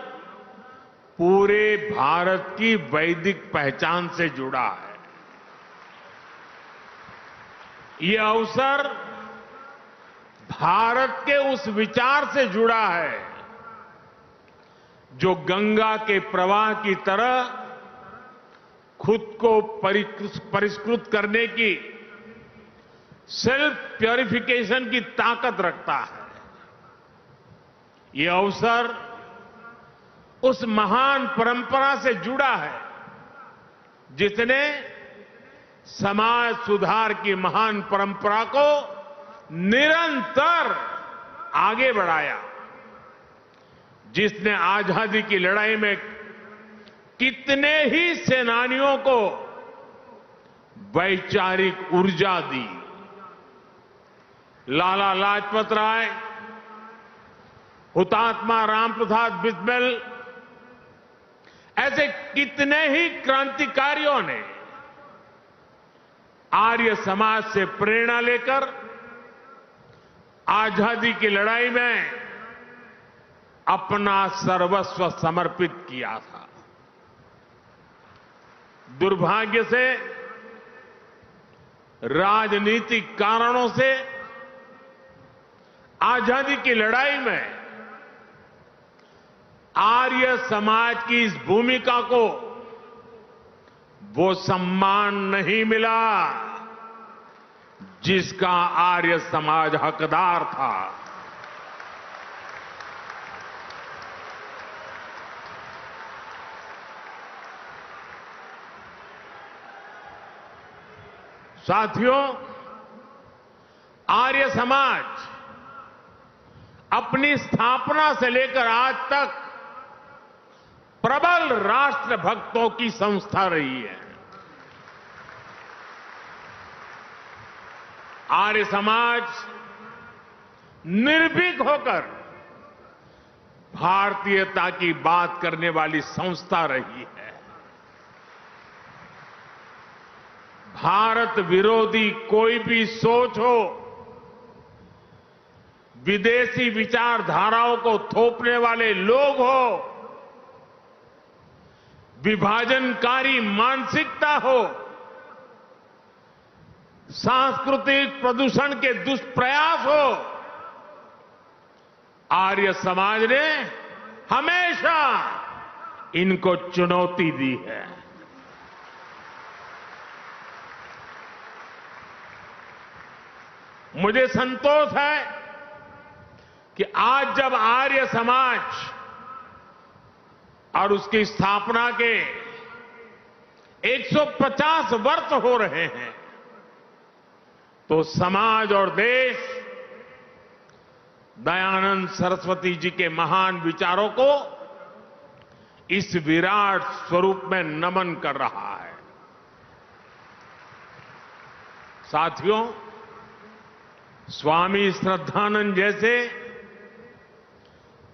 A: पूरे भारत की वैदिक पहचान से जुड़ा है। ये अवसर भारत के उस विचार से जुड़ा है जो गंगा के प्रवाह की तरह खुद को परिष्कृत करने की, सेल्फ प्यूरिफिकेशन की ताकत रखता है। ये अवसर उस महान परंपरा से जुड़ा है जिसने समाज सुधार की महान परंपरा को निरंतर आगे बढ़ाया, जिसने आजादी की लड़ाई में कितने ही सेनानियों को वैचारिक ऊर्जा दी। लाला लाजपत राय, हुतात्मा राम प्रसाद बिस्मिल, ऐसे कितने ही क्रांतिकारियों ने आर्य समाज से प्रेरणा लेकर आजादी की लड़ाई में अपना सर्वस्व समर्पित किया था। दुर्भाग्य से, राजनीतिक कारणों से आजादी की लड़ाई में आर्य समाज की इस भूमिका को वो सम्मान नहीं मिला जिसका आर्य समाज हकदार था। साथियों, आर्य समाज अपनी स्थापना से लेकर आज तक प्रबल राष्ट्र भक्तों की संस्था रही है। आर्य समाज निर्भीक होकर भारतीयता की बात करने वाली संस्था रही है। भारत विरोधी कोई भी सोच हो, विदेशी विचारधाराओं को थोपने वाले लोग हो, विभाजनकारी मानसिकता हो, सांस्कृतिक प्रदूषण के दुष्प्रयास हो, आर्य समाज ने हमेशा इनको चुनौती दी है। मुझे संतोष है कि आज जब आर्य समाज और उसकी स्थापना के 150 वर्ष हो रहे हैं, तो समाज और देश दयानंद सरस्वती जी के महान विचारों को इस विराट स्वरूप में नमन कर रहा है। साथियों, स्वामी श्रद्धानंद जैसे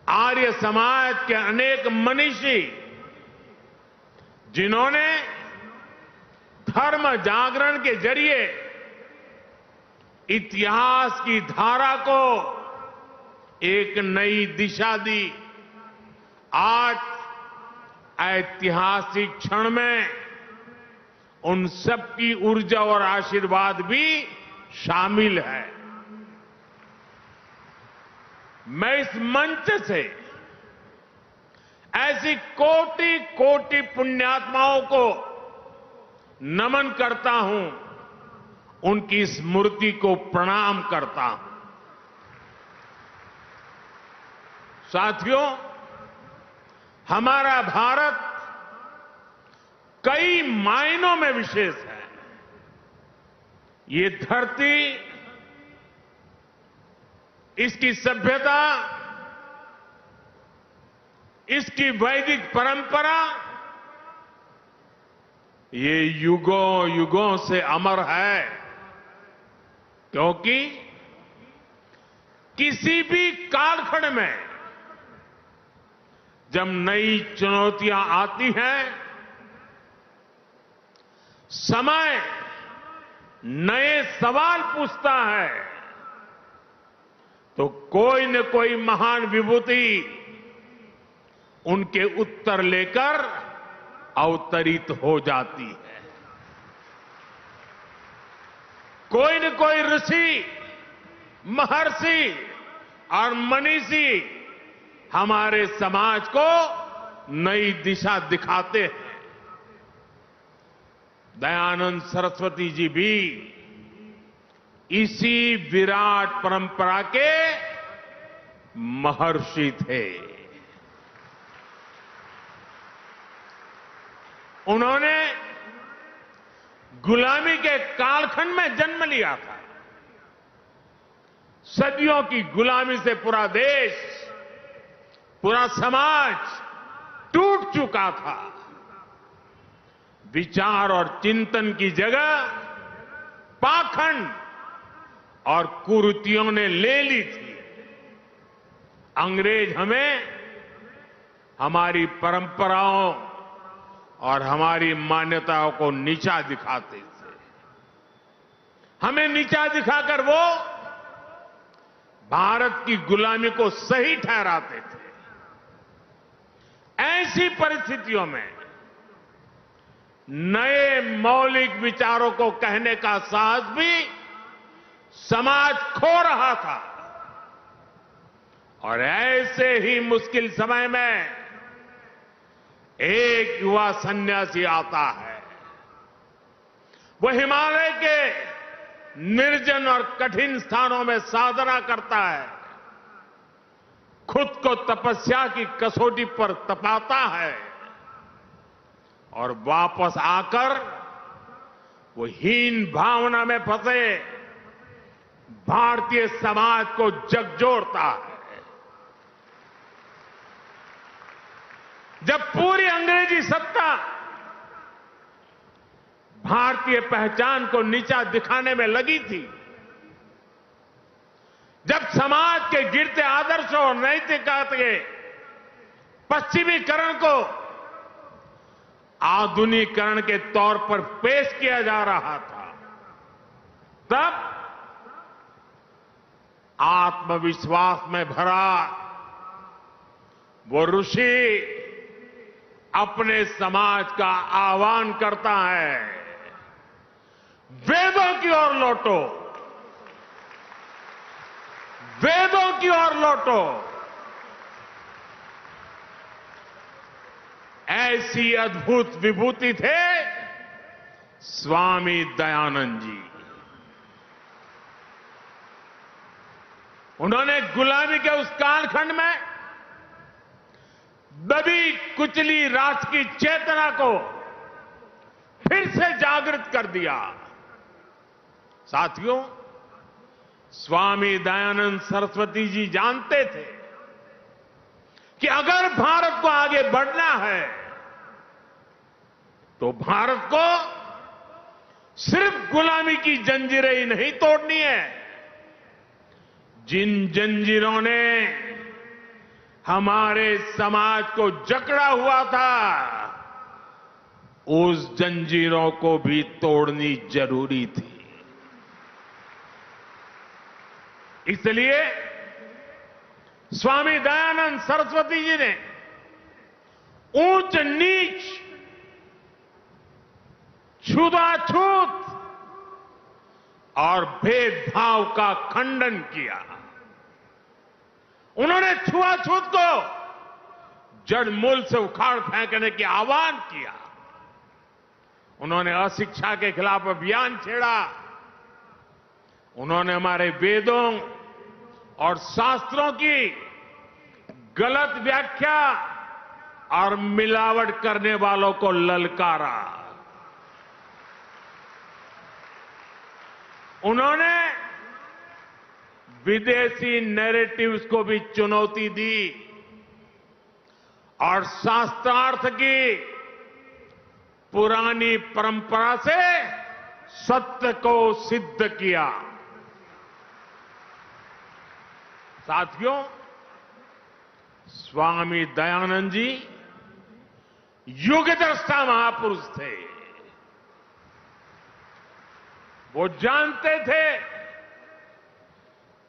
A: आर्य समाज के अनेक मनीषी, जिन्होंने धर्म जागरण के जरिए इतिहास की धारा को एक नई दिशा दी, आज ऐतिहासिक क्षण में उन सबकी ऊर्जा और आशीर्वाद भी शामिल है। मैं इस मंच से ऐसी कोटि कोटि पुण्यात्माओं को नमन करता हूं, उनकी स्मृति को प्रणाम करता हूं। साथियों, हमारा भारत कई मायनों में विशेष है। ये धरती, इसकी सभ्यता, इसकी वैदिक परंपरा, ये युगों युगों से अमर है, क्योंकि किसी भी कालखंड में जब नई चुनौतियां आती हैं, समय नए सवाल पूछता है, तो कोई न कोई महान विभूति उनके उत्तर लेकर अवतरित हो जाती है। कोई न कोई ऋषि, महर्षि और मनीषी हमारे समाज को नई दिशा दिखाते हैं। दयानंद सरस्वती जी भी इसी विराट परंपरा के महर्षि थे। उन्होंने गुलामी के कालखंड में जन्म लिया था। सदियों की गुलामी से पूरा देश, पूरा समाज टूट चुका था। विचार और चिंतन की जगह पाखंड और कुरीतियों ने ले ली थी। अंग्रेज हमें हमारी परंपराओं और हमारी मान्यताओं को नीचा दिखाते थे। हमें नीचा दिखाकर वो भारत की गुलामी को सही ठहराते थे। ऐसी परिस्थितियों में नए मौलिक विचारों को कहने का साहस भी समाज खो रहा था। और ऐसे ही मुश्किल समय में एक युवा सन्यासी आता है। वो हिमालय के निर्जन और कठिन स्थानों में साधना करता है, खुद को तपस्या की कसौटी पर तपाता है, और वापस आकर वो हीन भावना में फंसे भारतीय समाज को झकझोरता है। जब पूरी अंग्रेजी सत्ता भारतीय पहचान को नीचा दिखाने में लगी थी, जब समाज के गिरते आदर्शों और नैतिकता के पश्चिमीकरण को आधुनिकीकरण के तौर पर पेश किया जा रहा था, तब आत्मविश्वास में भरा वो ऋषि अपने समाज का आह्वान करता है, वेदों की ओर लौटो, वेदों की ओर लौटो। ऐसी अद्भुत विभूति थे स्वामी दयानंद जी। उन्होंने गुलामी के उस कालखंड में दबी कुचली राष्ट्र की चेतना को फिर से जागृत कर दिया। साथियों, स्वामी दयानंद सरस्वती जी जानते थे कि अगर भारत को आगे बढ़ना है तो भारत को सिर्फ गुलामी की जंजीरें ही नहीं तोड़नी है। जिन जंजीरों ने हमारे समाज को जकड़ा हुआ था, उस जंजीरों को भी तोड़नी जरूरी थी। इसलिए स्वामी दयानंद सरस्वती जी ने ऊंच नीच, छूताछूत और भेदभाव का खंडन किया। उन्होंने छुआछूत को जड़ मूल से उखाड़ फेंकने की आह्वान किया। उन्होंने अशिक्षा के खिलाफ अभियान छेड़ा। उन्होंने हमारे वेदों और शास्त्रों की गलत व्याख्या और मिलावट करने वालों को ललकारा। उन्होंने विदेशी नैरेटिव्स को भी चुनौती दी और शास्त्रार्थ की पुरानी परंपरा से सत्य को सिद्ध किया। साथियों, स्वामी दयानंद जी युगदृष्टा महापुरुष थे। वो जानते थे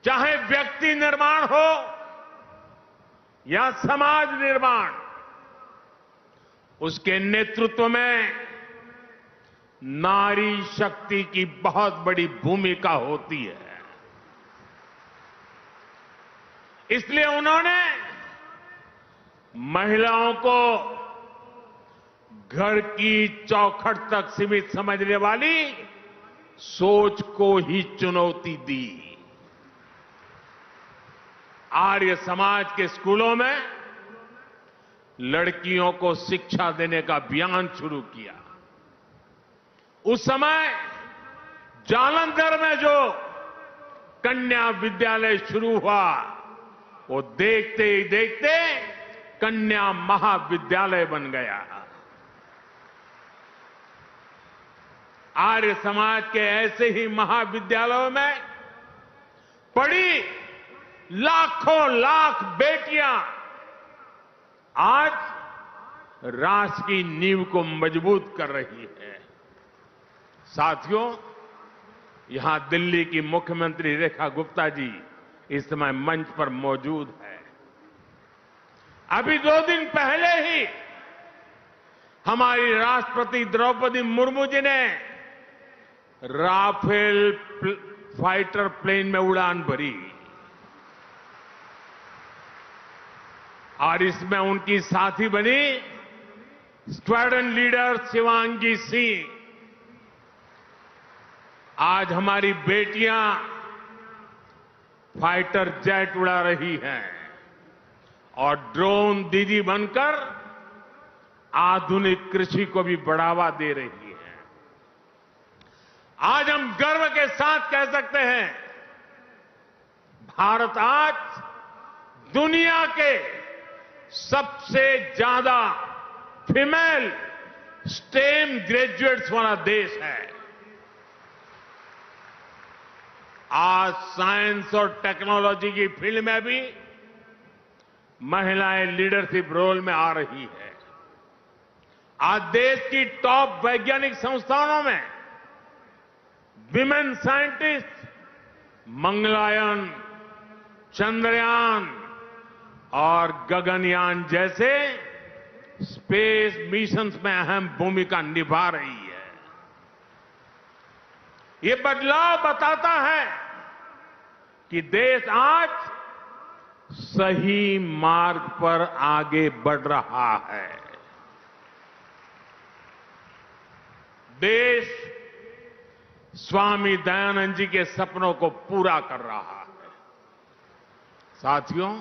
A: चाहे व्यक्ति निर्माण हो या समाज निर्माण, उसके नेतृत्व में नारी शक्ति की बहुत बड़ी भूमिका होती है। इसलिए उन्होंने महिलाओं को घर की चौखट तक सीमित समझने वाली सोच को ही चुनौती दी। आर्य समाज के स्कूलों में लड़कियों को शिक्षा देने का अभियान शुरू किया। उस समय जालंधर में जो कन्या विद्यालय शुरू हुआ, वो देखते ही देखते कन्या महाविद्यालय बन गया। आर्य समाज के ऐसे ही महाविद्यालयों में पढ़ी लाखों लाख बेटियां आज राष्ट्र की नींव को मजबूत कर रही है। साथियों, यहां दिल्ली की मुख्यमंत्री रेखा गुप्ता जी इस समय मंच पर मौजूद है। अभी 2 दिन पहले ही हमारी राष्ट्रपति द्रौपदी मुर्मू जी ने राफेल फाइटर प्लेन में उड़ान भरी और इसमें उनकी साथी बनी स्क्वाड्रन लीडर शिवांगी सिंह। आज हमारी बेटियां फाइटर जेट उड़ा रही हैं और ड्रोन दीदी बनकर आधुनिक कृषि को भी बढ़ावा दे रही है। आज हम गर्व के साथ कह सकते हैं, भारत आज दुनिया के सबसे ज्यादा फीमेल स्टेम ग्रेजुएट्स वाला देश है। आज साइंस और टेक्नोलॉजी की फील्ड में भी महिलाएं लीडरशिप रोल में आ रही है। आज देश की टॉप वैज्ञानिक संस्थानों में विमेन साइंटिस्ट मंगलयान, चंद्रयान और गगनयान जैसे स्पेस मिशंस में अहम भूमिका निभा रही है। ये बदलाव बताता है कि देश आज सही मार्ग पर आगे बढ़ रहा है। देश स्वामी दयानंद जी के सपनों को पूरा कर रहा है। साथियों,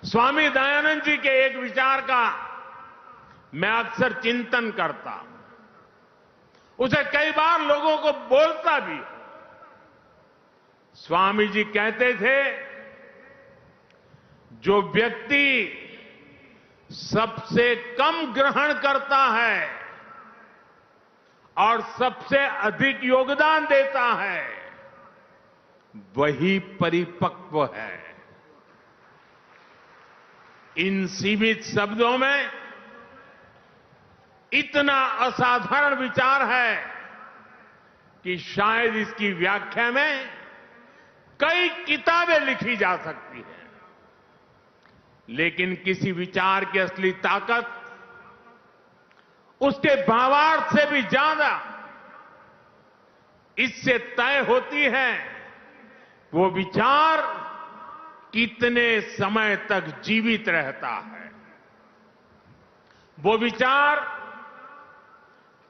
A: स्वामी दयानंद जी के एक विचार का मैं अक्सर चिंतन करता हूं, उसे कई बार लोगों को बोलता भी हूं। स्वामी जी कहते थे, जो व्यक्ति सबसे कम ग्रहण करता है और सबसे अधिक योगदान देता है, वही परिपक्व है। इन सीमित शब्दों में इतना असाधारण विचार है कि शायद इसकी व्याख्या में कई किताबें लिखी जा सकती हैं। लेकिन किसी विचार की असली ताकत उसके भावार्थ से भी ज्यादा इससे तय होती है। वो विचार कितने समय तक जीवित रहता है, वो विचार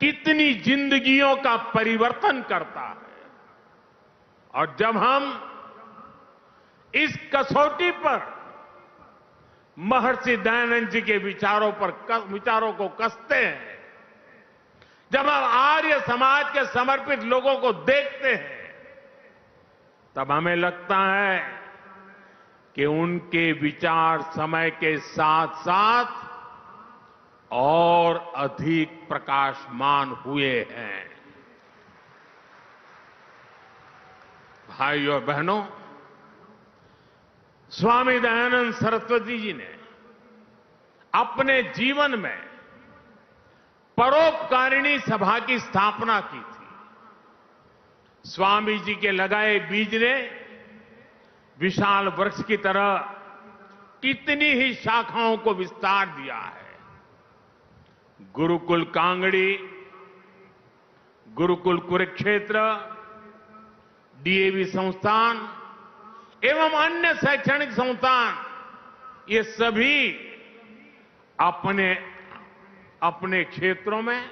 A: कितनी जिंदगियों का परिवर्तन करता है। और जब हम इस कसौटी पर महर्षि दयानंद जी के विचारों को कसते हैं, जब हम आर्य समाज के समर्पित लोगों को देखते हैं, तब हमें लगता है कि उनके विचार समय के साथ साथ और अधिक प्रकाशमान हुए हैं। भाइयों और बहनों, स्वामी दयानंद सरस्वती जी ने अपने जीवन में परोपकारिणी सभा की स्थापना की थी। स्वामी जी के लगाए बीज ने विशाल वृक्ष की तरह कितनी ही शाखाओं को विस्तार दिया है। गुरुकुल कांगड़ी, गुरुकुल कुरुक्षेत्र, डीएवी संस्थान एवं अन्य शैक्षणिक संस्थान, ये सभी अपने अपने क्षेत्रों में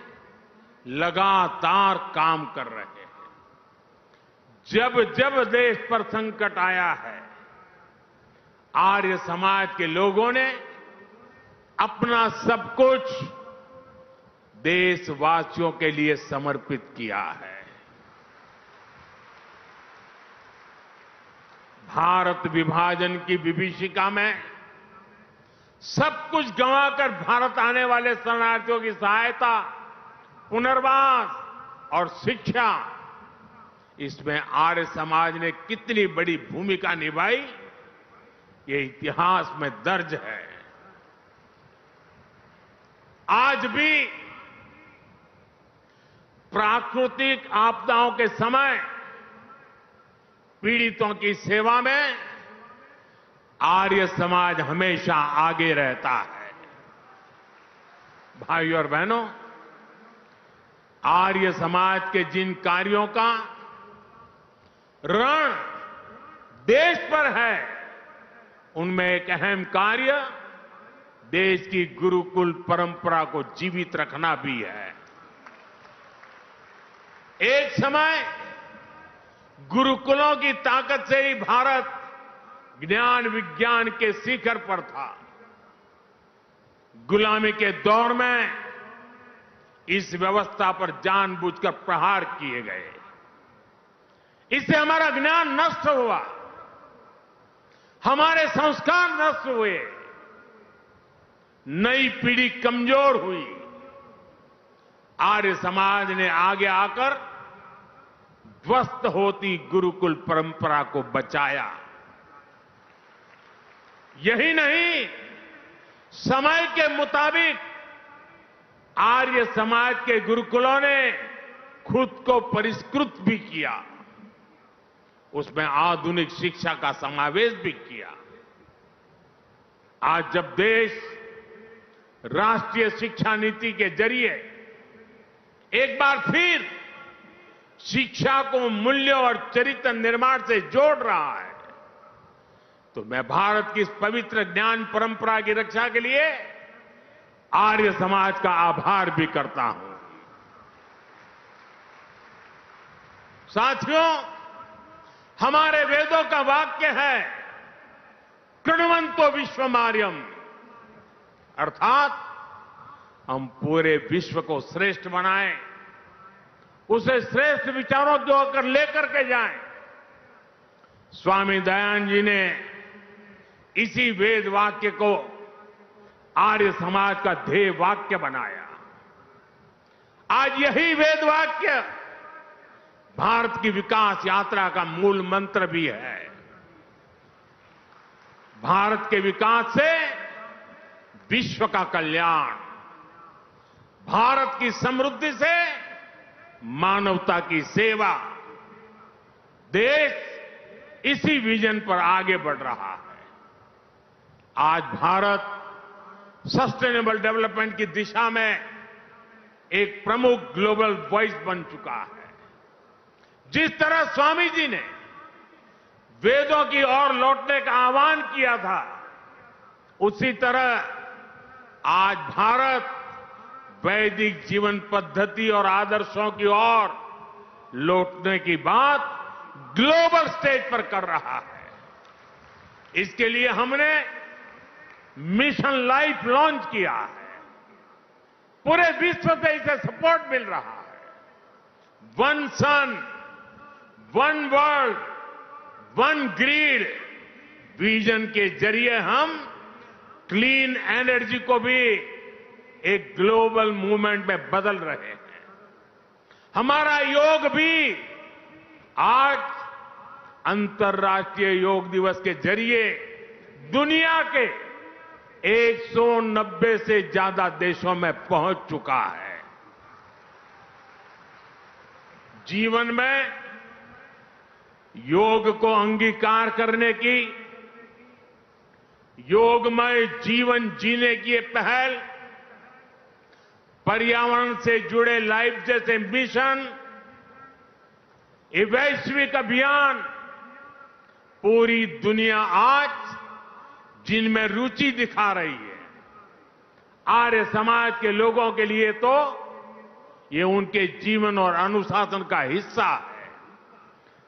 A: लगातार काम कर रहे हैं। जब जब देश पर संकट आया है, आर्य समाज के लोगों ने अपना सब कुछ देशवासियों के लिए समर्पित किया है। भारत विभाजन की विभीषिका में सब कुछ गंवाकर भारत आने वाले शरणार्थियों की सहायता, पुनर्वास और शिक्षा, इसमें आर्य समाज ने कितनी बड़ी भूमिका निभाई, ये इतिहास में दर्ज है। आज भी प्राकृतिक आपदाओं के समय पीड़ितों की सेवा में आर्य समाज हमेशा आगे रहता है। भाइयों और बहनों, आर्य समाज के जिन कार्यों का ऋण देश पर है, उनमें एक अहम कार्य देश की गुरुकुल परंपरा को जीवित रखना भी है। एक समय गुरुकुलों की ताकत से ही भारत ज्ञान विज्ञान के शिखर पर था। गुलामी के दौर में इस व्यवस्था पर जानबूझकर प्रहार किए गए। इससे हमारा ज्ञान नष्ट हुआ, हमारे संस्कार नष्ट हुए, नई पीढ़ी कमजोर हुई। आर्य समाज ने आगे आकर ध्वस्त होती गुरुकुल परंपरा को बचाया। यही नहीं, समय के मुताबिक आर्य समाज के गुरुकुलों ने खुद को परिष्कृत भी किया, उसमें आधुनिक शिक्षा का समावेश भी किया। आज जब देश राष्ट्रीय शिक्षा नीति के जरिए एक बार फिर शिक्षा को मूल्य और चरित्र निर्माण से जोड़ रहा है, तो मैं भारत की इस पवित्र ज्ञान परंपरा की रक्षा के लिए आर्य समाज का आभार भी करता हूं। साथियों, हमारे वेदों का वाक्य है कृण्वन्तो विश्वमार्यम, अर्थात हम पूरे विश्व को श्रेष्ठ बनाएं, उसे श्रेष्ठ विचारों की ओर लेकर के जाएं। स्वामी दयानंद जी ने इसी वेद वाक्य को आर्य समाज का ध्येय वाक्य बनाया। आज यही वेद वाक्य भारत की विकास यात्रा का मूल मंत्र भी है। भारत के विकास से विश्व का कल्याण, भारत की समृद्धि से मानवता की सेवा, देश इसी विजन पर आगे बढ़ रहा है। आज भारत सस्टेनेबल डेवलपमेंट की दिशा में एक प्रमुख ग्लोबल वॉइस बन चुका है। जिस तरह स्वामी जी ने वेदों की ओर लौटने का आह्वान किया था, उसी तरह आज भारत वैदिक जीवन पद्धति और आदर्शों की ओर लौटने की बात ग्लोबल स्टेज पर कर रहा है। इसके लिए हमने मिशन लाइफ लॉन्च किया है। पूरे विश्व से इसे सपोर्ट मिल रहा है। One sun, one world, one grid vision के जरिए हम क्लीन एनर्जी को भी एक ग्लोबल मूवमेंट में बदल रहे हैं। हमारा योग भी आज अंतर्राष्ट्रीय योग दिवस के जरिए दुनिया के 190 से ज्यादा देशों में पहुंच चुका है। जीवन में योग को अंगीकार करने की, योगमय जीवन जीने की ये पहल, पर्यावरण से जुड़े लाइफ जैसे मिशन, ये वैश्विक अभियान पूरी दुनिया आज जिनमें रुचि दिखा रही है। आर्य समाज के लोगों के लिए तो ये उनके जीवन और अनुशासन का हिस्सा है।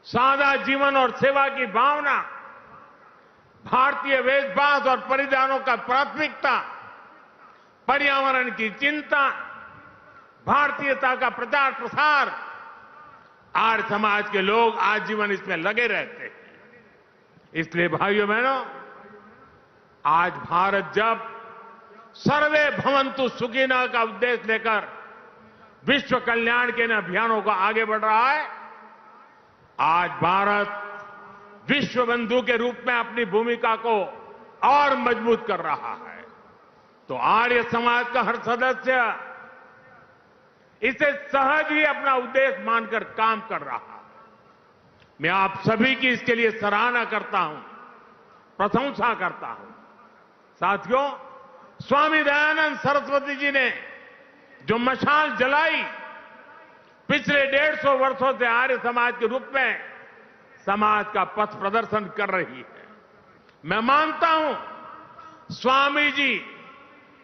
A: सादा जीवन और सेवा की भावना, भारतीय वेशभूषा और परिधानों का प्राथमिकता, पर्यावरण की चिंता, भारतीयता का प्रचार प्रसार, आर्य समाज के लोग आजीवन इसमें लगे रहते हैं। इसलिए भाइयों बहनों, आज भारत जब सर्वे भवन्तु सुखिनः का उद्देश्य लेकर विश्व कल्याण के इन अभियानों को आगे बढ़ रहा है, आज भारत विश्व बंधु के रूप में अपनी भूमिका को और मजबूत कर रहा है। तो आर्य समाज का हर सदस्य इसे सहज ही अपना उद्देश्य मानकर काम कर रहा है। मैं आप सभी की इसके लिए सराहना करता हूं, प्रशंसा करता हूं। साथियों, स्वामी दयानंद सरस्वती जी ने जो मशाल जलाई, पिछले 150 वर्षों से आर्य समाज के रूप में समाज का पथ प्रदर्शन कर रही है। मैं मानता हूं स्वामी जी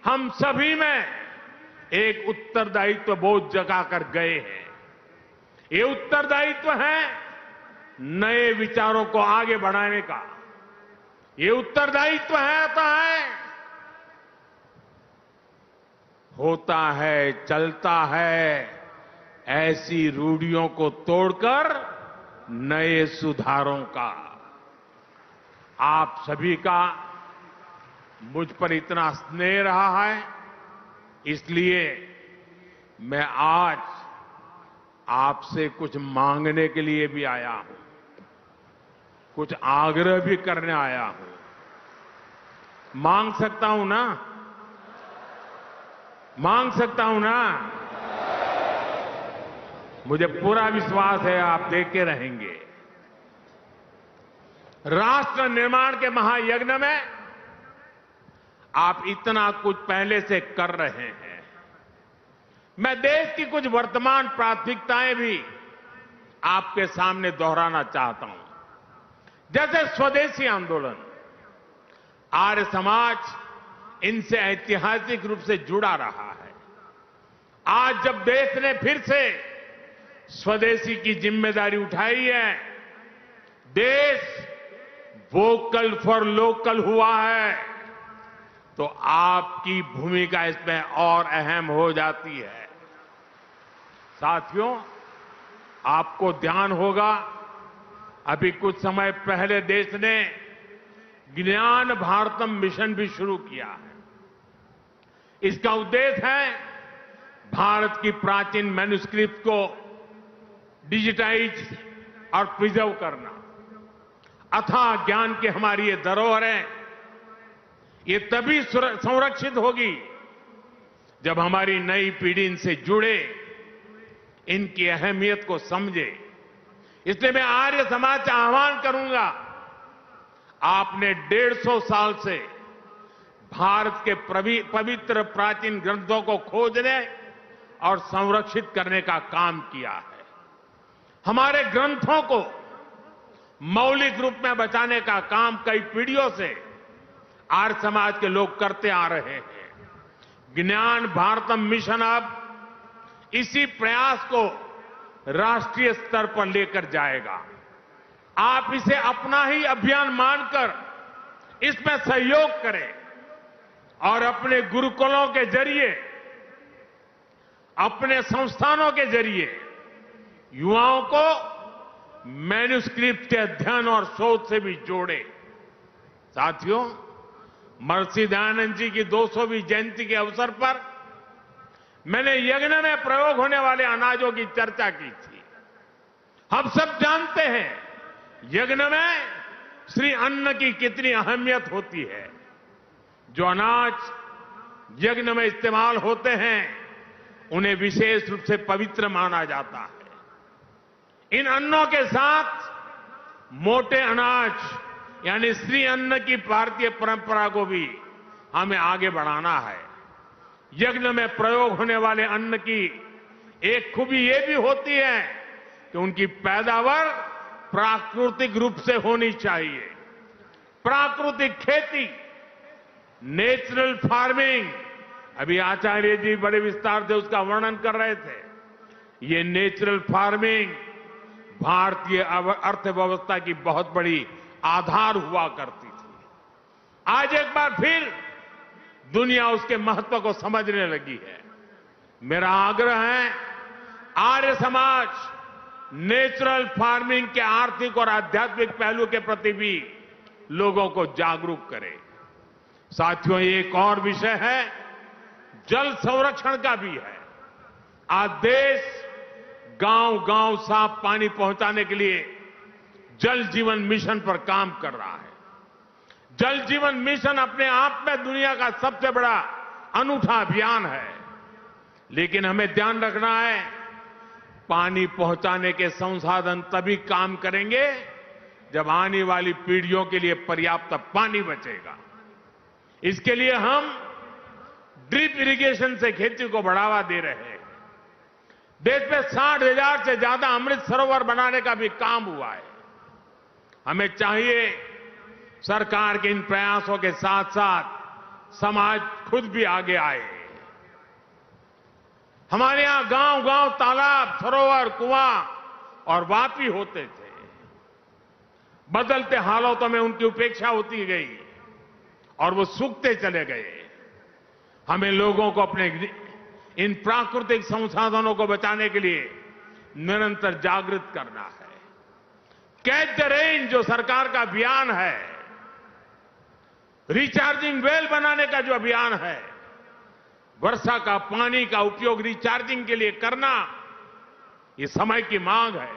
A: हम सभी में एक उत्तरदायित्व बोझ जगा कर गए हैं। ये उत्तरदायित्व है नए विचारों को आगे बढ़ाने का। ये उत्तरदायित्व होता है, चलता है, ऐसी रूढ़ियों को तोड़कर नए सुधारों का। आप सभी का मुझ पर इतना स्नेह रहा है, इसलिए मैं आज आपसे कुछ मांगने के लिए भी आया हूं, कुछ आग्रह भी करने आया हूं। मांग सकता हूं ना? मांग सकता हूं ना? मुझे पूरा विश्वास है आप देखते रहेंगे। राष्ट्र निर्माण के महायज्ञ में आप इतना कुछ पहले से कर रहे हैं। मैं देश की कुछ वर्तमान प्राथमिकताएं भी आपके सामने दोहराना चाहता हूं। जैसे स्वदेशी आंदोलन, आर्य समाज इनसे ऐतिहासिक रूप से जुड़ा रहा है। आज जब देश ने फिर से स्वदेशी की जिम्मेदारी उठाई है, देश वोकल फॉर लोकल हुआ है, तो आपकी भूमिका इसमें और अहम हो जाती है। साथियों, आपको ध्यान होगा, अभी कुछ समय पहले देश ने ज्ञान भारतम मिशन भी शुरू किया है। इसका उद्देश्य है भारत की प्राचीन मैन्युस्क्रिप्ट को डिजिटाइज और प्रिजर्व करना। अथाह ज्ञान की हमारी ये धरोहर है, ये तभी संरक्षित होगी जब हमारी नई पीढ़ी इनसे जुड़े, इनकी अहमियत को समझे। इसलिए मैं आर्य समाज से आह्वान करूंगा, आपने 150 साल से भारत के पवित्र प्राचीन ग्रंथों को खोजने और संरक्षित करने का काम किया है। हमारे ग्रंथों को मौलिक रूप में बचाने का काम कई पीढ़ियों से आर्य समाज के लोग करते आ रहे हैं। ज्ञान भारतम मिशन अब इसी प्रयास को राष्ट्रीय स्तर पर लेकर जाएगा। आप इसे अपना ही अभियान मानकर इसमें सहयोग करें और अपने गुरुकुलों के जरिए, अपने संस्थानों के जरिए युवाओं को मैन्युस्क्रिप्ट के अध्ययन और शोध से भी जोड़े। साथियों, महर्षि दयानंद जी की 200वीं जयंती के अवसर पर मैंने यज्ञ में प्रयोग होने वाले अनाजों की चर्चा की थी। हम सब जानते हैं यज्ञ में श्री अन्न की कितनी अहमियत होती है। जो अनाज यज्ञ में इस्तेमाल होते हैं उन्हें विशेष रूप से पवित्र माना जाता है। इन अन्नों के साथ मोटे अनाज यानी श्री अन्न की भारतीय परंपरा को भी हमें आगे बढ़ाना है। यज्ञ में प्रयोग होने वाले अन्न की एक खूबी यह भी होती है कि उनकी पैदावार प्राकृतिक रूप से होनी चाहिए। प्राकृतिक खेती, नेचुरल फार्मिंग, अभी आचार्य जी बड़े विस्तार से उसका वर्णन कर रहे थे। ये नेचुरल फार्मिंग भारतीय अर्थव्यवस्था की बहुत बड़ी आधार हुआ करती थी। आज एक बार फिर दुनिया उसके महत्व को समझने लगी है। मेरा आग्रह है, आर्य समाज नेचुरल फार्मिंग के आर्थिक और आध्यात्मिक पहलू के प्रति भी लोगों को जागरूक करे। साथियों, एक और विषय है, जल संरक्षण का भी है। आज देश गांव-गांव साफ पानी पहुंचाने के लिए जल जीवन मिशन पर काम कर रहा है। जल जीवन मिशन अपने आप में दुनिया का सबसे बड़ा अनूठा अभियान है, लेकिन हमें ध्यान रखना है, पानी पहुंचाने के संसाधन तभी काम करेंगे जब आने वाली पीढ़ियों के लिए पर्याप्त पानी बचेगा। इसके लिए हम ड्रिप इरिगेशन से खेती को बढ़ावा दे रहे हैं। देश में 60,000 से ज्यादा अमृत सरोवर बनाने का भी काम हुआ है। हमें चाहिए सरकार के इन प्रयासों के साथ साथ समाज खुद भी आगे आए। हमारे यहां गांव-गांव तालाब, सरोवर, कुआं और वापी होते थे। बदलते हालातों में उनकी उपेक्षा होती गई और वो सूखते चले गए। हमें लोगों को अपने इन प्राकृतिक संसाधनों को बचाने के लिए निरंतर जागृत करना है। कैच द रेन जो सरकार का अभियान है, रिचार्जिंग वेल बनाने का जो अभियान है, वर्षा का पानी का उपयोग रिचार्जिंग के लिए करना, ये समय की मांग है।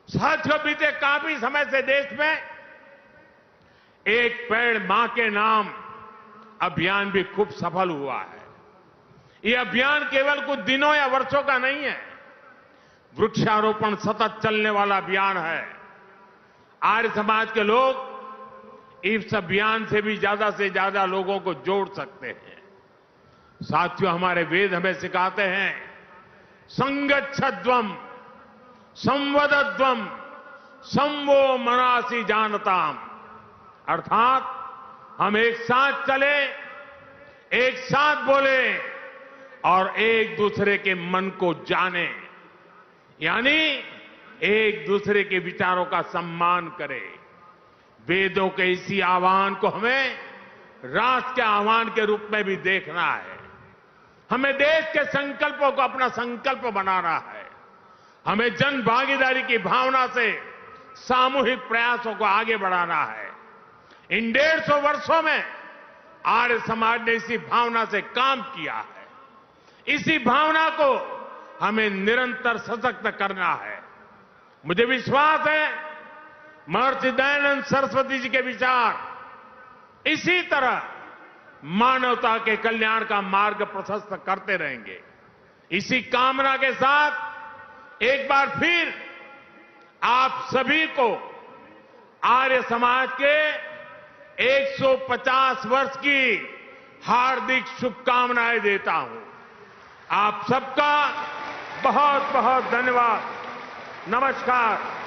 A: साथियों, बीते काफी समय से देश में एक पेड़ मां के नाम अभियान भी खूब सफल हुआ है। ये अभियान केवल कुछ दिनों या वर्षों का नहीं है, वृक्षारोपण सतत चलने वाला अभियान है। आर्य समाज के लोग इस अभियान से भी ज्यादा से ज्यादा लोगों को जोड़ सकते हैं। साथियों, हमारे वेद हमें सिखाते हैं, संगच्छध्वम संवदध्वम संवो मनासी जानताम, अर्थात हम एक साथ चले, एक साथ बोले और एक दूसरे के मन को जाने। यानी एक दूसरे के विचारों का सम्मान करें। वेदों के इसी आह्वान को हमें राष्ट्र के आह्वान के रूप में भी देखना है। हमें देश के संकल्पों को अपना संकल्प बनाना है। हमें जन भागीदारी की भावना से सामूहिक प्रयासों को आगे बढ़ाना है। इन 150 वर्षों में आर्य समाज ने इसी भावना से काम किया है। इसी भावना को हमें निरंतर सशक्त करना है। मुझे विश्वास है महर्षि दयानंद सरस्वती जी के विचार इसी तरह मानवता के कल्याण का मार्ग प्रशस्त करते रहेंगे। इसी कामना के साथ एक बार फिर आप सभी को आर्य समाज के 150 वर्ष की हार्दिक शुभकामनाएं देता हूं। आप सबका बहुत बहुत धन्यवाद। नमस्कार।